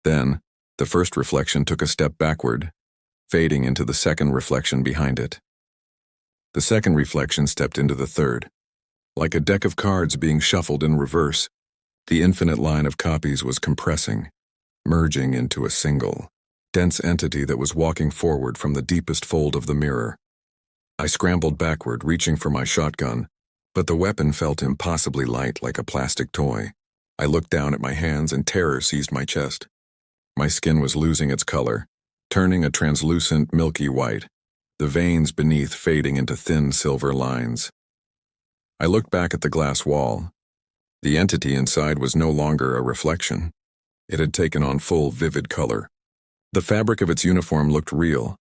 Then, the first reflection took a step backward, fading into the second reflection behind it. The second reflection stepped into the third. Like a deck of cards being shuffled in reverse, the infinite line of copies was compressing, merging into a single, dense entity that was walking forward from the deepest fold of the mirror. I scrambled backward, reaching for my shotgun, but the weapon felt impossibly light, like a plastic toy. I looked down at my hands and terror seized my chest. My skin was losing its color, turning a translucent, milky white, the veins beneath fading into thin silver lines. I looked back at the glass wall. The entity inside was no longer a reflection. It had taken on full, vivid color. The fabric of its uniform looked real.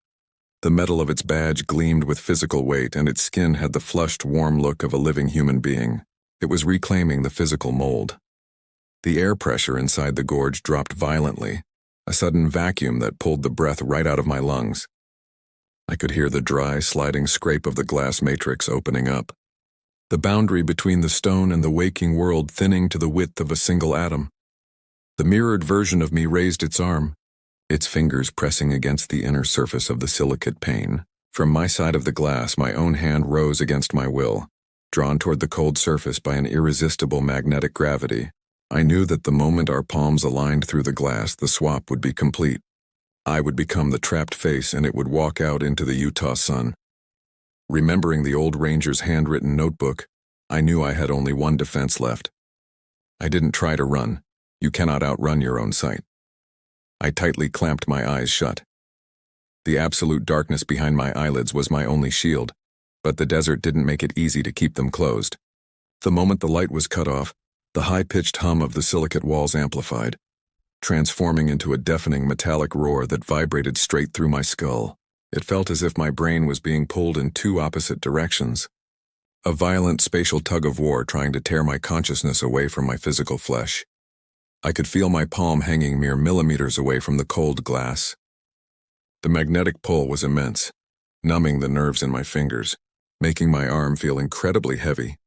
The metal of its badge gleamed with physical weight, and its skin had the flushed, warm look of a living human being. It was reclaiming the physical mold. The air pressure inside the gorge dropped violently, a sudden vacuum that pulled the breath right out of my lungs. I could hear the dry, sliding scrape of the glass matrix opening up, the boundary between the stone and the waking world thinning to the width of a single atom. The mirrored version of me raised its arm, its fingers pressing against the inner surface of the silicate pane. From my side of the glass, my own hand rose against my will, drawn toward the cold surface by an irresistible magnetic gravity. I knew that the moment our palms aligned through the glass, the swap would be complete. I would become the trapped face, and it would walk out into the Utah sun. Remembering the old ranger's handwritten notebook, I knew I had only one defense left. I didn't try to run. You cannot outrun your own sight. I tightly clamped my eyes shut. The absolute darkness behind my eyelids was my only shield, but the desert didn't make it easy to keep them closed. The moment the light was cut off, the high-pitched hum of the silicate walls amplified, transforming into a deafening metallic roar that vibrated straight through my skull. It felt as if my brain was being pulled in two opposite directions. A violent spatial tug-of-war trying to tear my consciousness away from my physical flesh. I could feel my palm hanging mere millimeters away from the cold glass. The magnetic pull was immense, numbing the nerves in my fingers, making my arm feel incredibly heavy.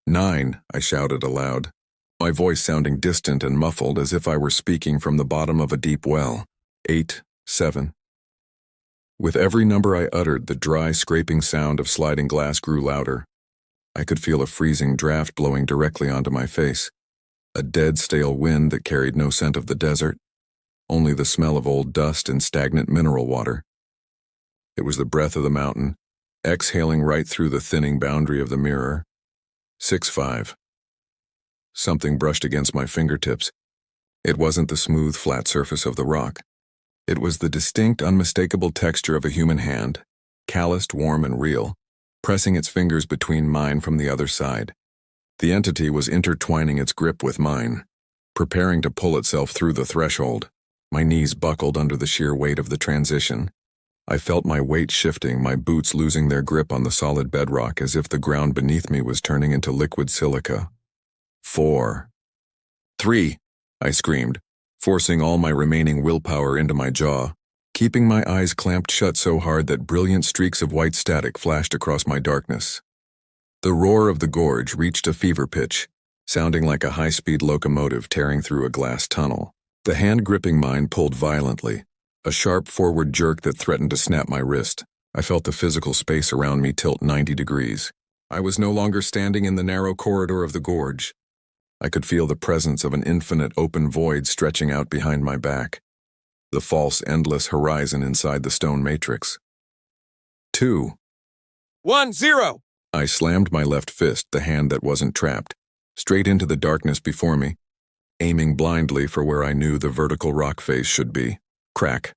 9, I shouted aloud, my voice sounding distant and muffled as if I were speaking from the bottom of a deep well. 8, 7. With every number I uttered, the dry, scraping sound of sliding glass grew louder. I could feel a freezing draft blowing directly onto my face, a dead, stale wind that carried no scent of the desert, only the smell of old dust and stagnant mineral water. It was the breath of the mountain, exhaling right through the thinning boundary of the mirror. 6-5. Something brushed against my fingertips. It wasn't the smooth, flat surface of the rock. It was the distinct, unmistakable texture of a human hand, calloused, warm, and real, pressing its fingers between mine from the other side. The entity was intertwining its grip with mine, preparing to pull itself through the threshold. My knees buckled under the sheer weight of the transition. I felt my weight shifting, my boots losing their grip on the solid bedrock as if the ground beneath me was turning into liquid silica. 4. 3, I screamed, forcing all my remaining willpower into my jaw, keeping my eyes clamped shut so hard that brilliant streaks of white static flashed across my darkness. The roar of the gorge reached a fever pitch, sounding like a high-speed locomotive tearing through a glass tunnel. The hand gripping mine pulled violently, a sharp forward jerk that threatened to snap my wrist. I felt the physical space around me tilt 90 degrees. I was no longer standing in the narrow corridor of the gorge. I could feel the presence of an infinite open void stretching out behind my back, the false, endless horizon inside the stone matrix. 2. 1, 0! I slammed my left fist, the hand that wasn't trapped, straight into the darkness before me, aiming blindly for where I knew the vertical rock face should be. Crack.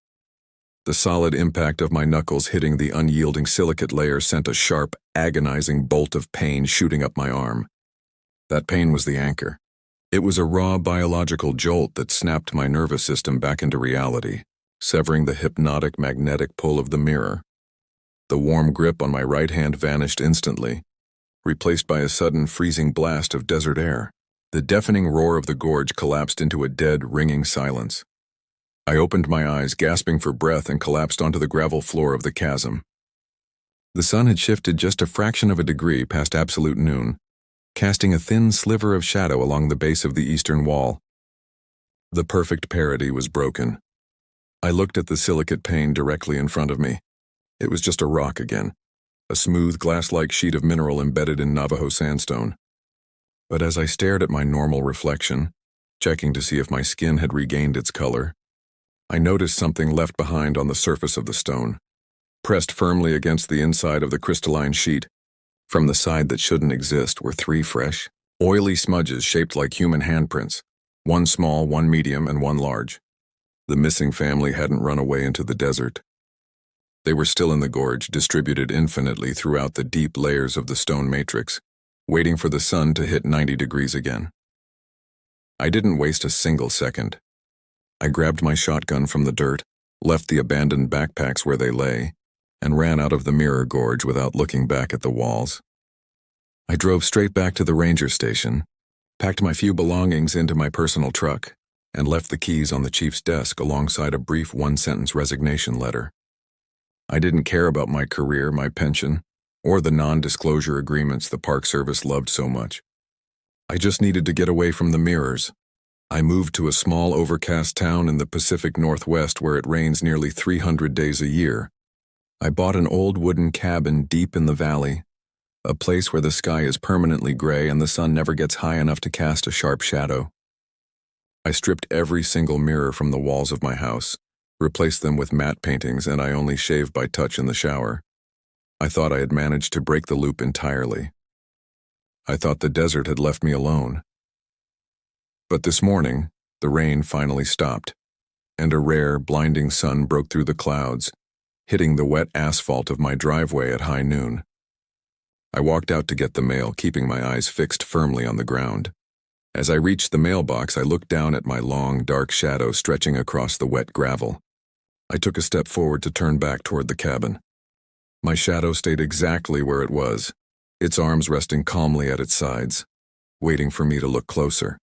The solid impact of my knuckles hitting the unyielding silicate layer sent a sharp, agonizing bolt of pain shooting up my arm. That pain was the anchor. It was a raw biological jolt that snapped my nervous system back into reality, severing the hypnotic magnetic pull of the mirror. The warm grip on my right hand vanished instantly, replaced by a sudden freezing blast of desert air. The deafening roar of the gorge collapsed into a dead, ringing silence. I opened my eyes, gasping for breath, and collapsed onto the gravel floor of the chasm. The sun had shifted just a fraction of a degree past absolute noon, casting a thin sliver of shadow along the base of the eastern wall. The perfect parity was broken. I looked at the silicate pane directly in front of me. It was just a rock again, a smooth, glass-like sheet of mineral embedded in Navajo sandstone. But as I stared at my normal reflection, checking to see if my skin had regained its color, I noticed something left behind on the surface of the stone, pressed firmly against the inside of the crystalline sheet. From the side that shouldn't exist were 3 fresh, oily smudges shaped like human handprints, 1 small, 1 medium, and 1 large. The missing family hadn't run away into the desert. They were still in the gorge, distributed infinitely throughout the deep layers of the stone matrix, waiting for the sun to hit 90 degrees again. I didn't waste a single second. I grabbed my shotgun from the dirt, left the abandoned backpacks where they lay, and ran out of the mirror gorge without looking back at the walls. I drove straight back to the ranger station, packed my few belongings into my personal truck, and left the keys on the chief's desk alongside a brief 1-sentence resignation letter. I didn't care about my career, my pension, or the non-disclosure agreements the Park Service loved so much. I just needed to get away from the mirrors. I moved to a small overcast town in the Pacific Northwest where it rains nearly 300 days a year. I bought an old wooden cabin deep in the valley, a place where the sky is permanently gray and the sun never gets high enough to cast a sharp shadow. I stripped every single mirror from the walls of my house, replaced them with matte paintings, and I only shave by touch in the shower. I thought I had managed to break the loop entirely. I thought the desert had left me alone. But this morning, the rain finally stopped, and a rare, blinding sun broke through the clouds, hitting the wet asphalt of my driveway at high noon. I walked out to get the mail, keeping my eyes fixed firmly on the ground. As I reached the mailbox, I looked down at my long, dark shadow stretching across the wet gravel. I took a step forward to turn back toward the cabin. My shadow stayed exactly where it was, its arms resting calmly at its sides, waiting for me to look closer.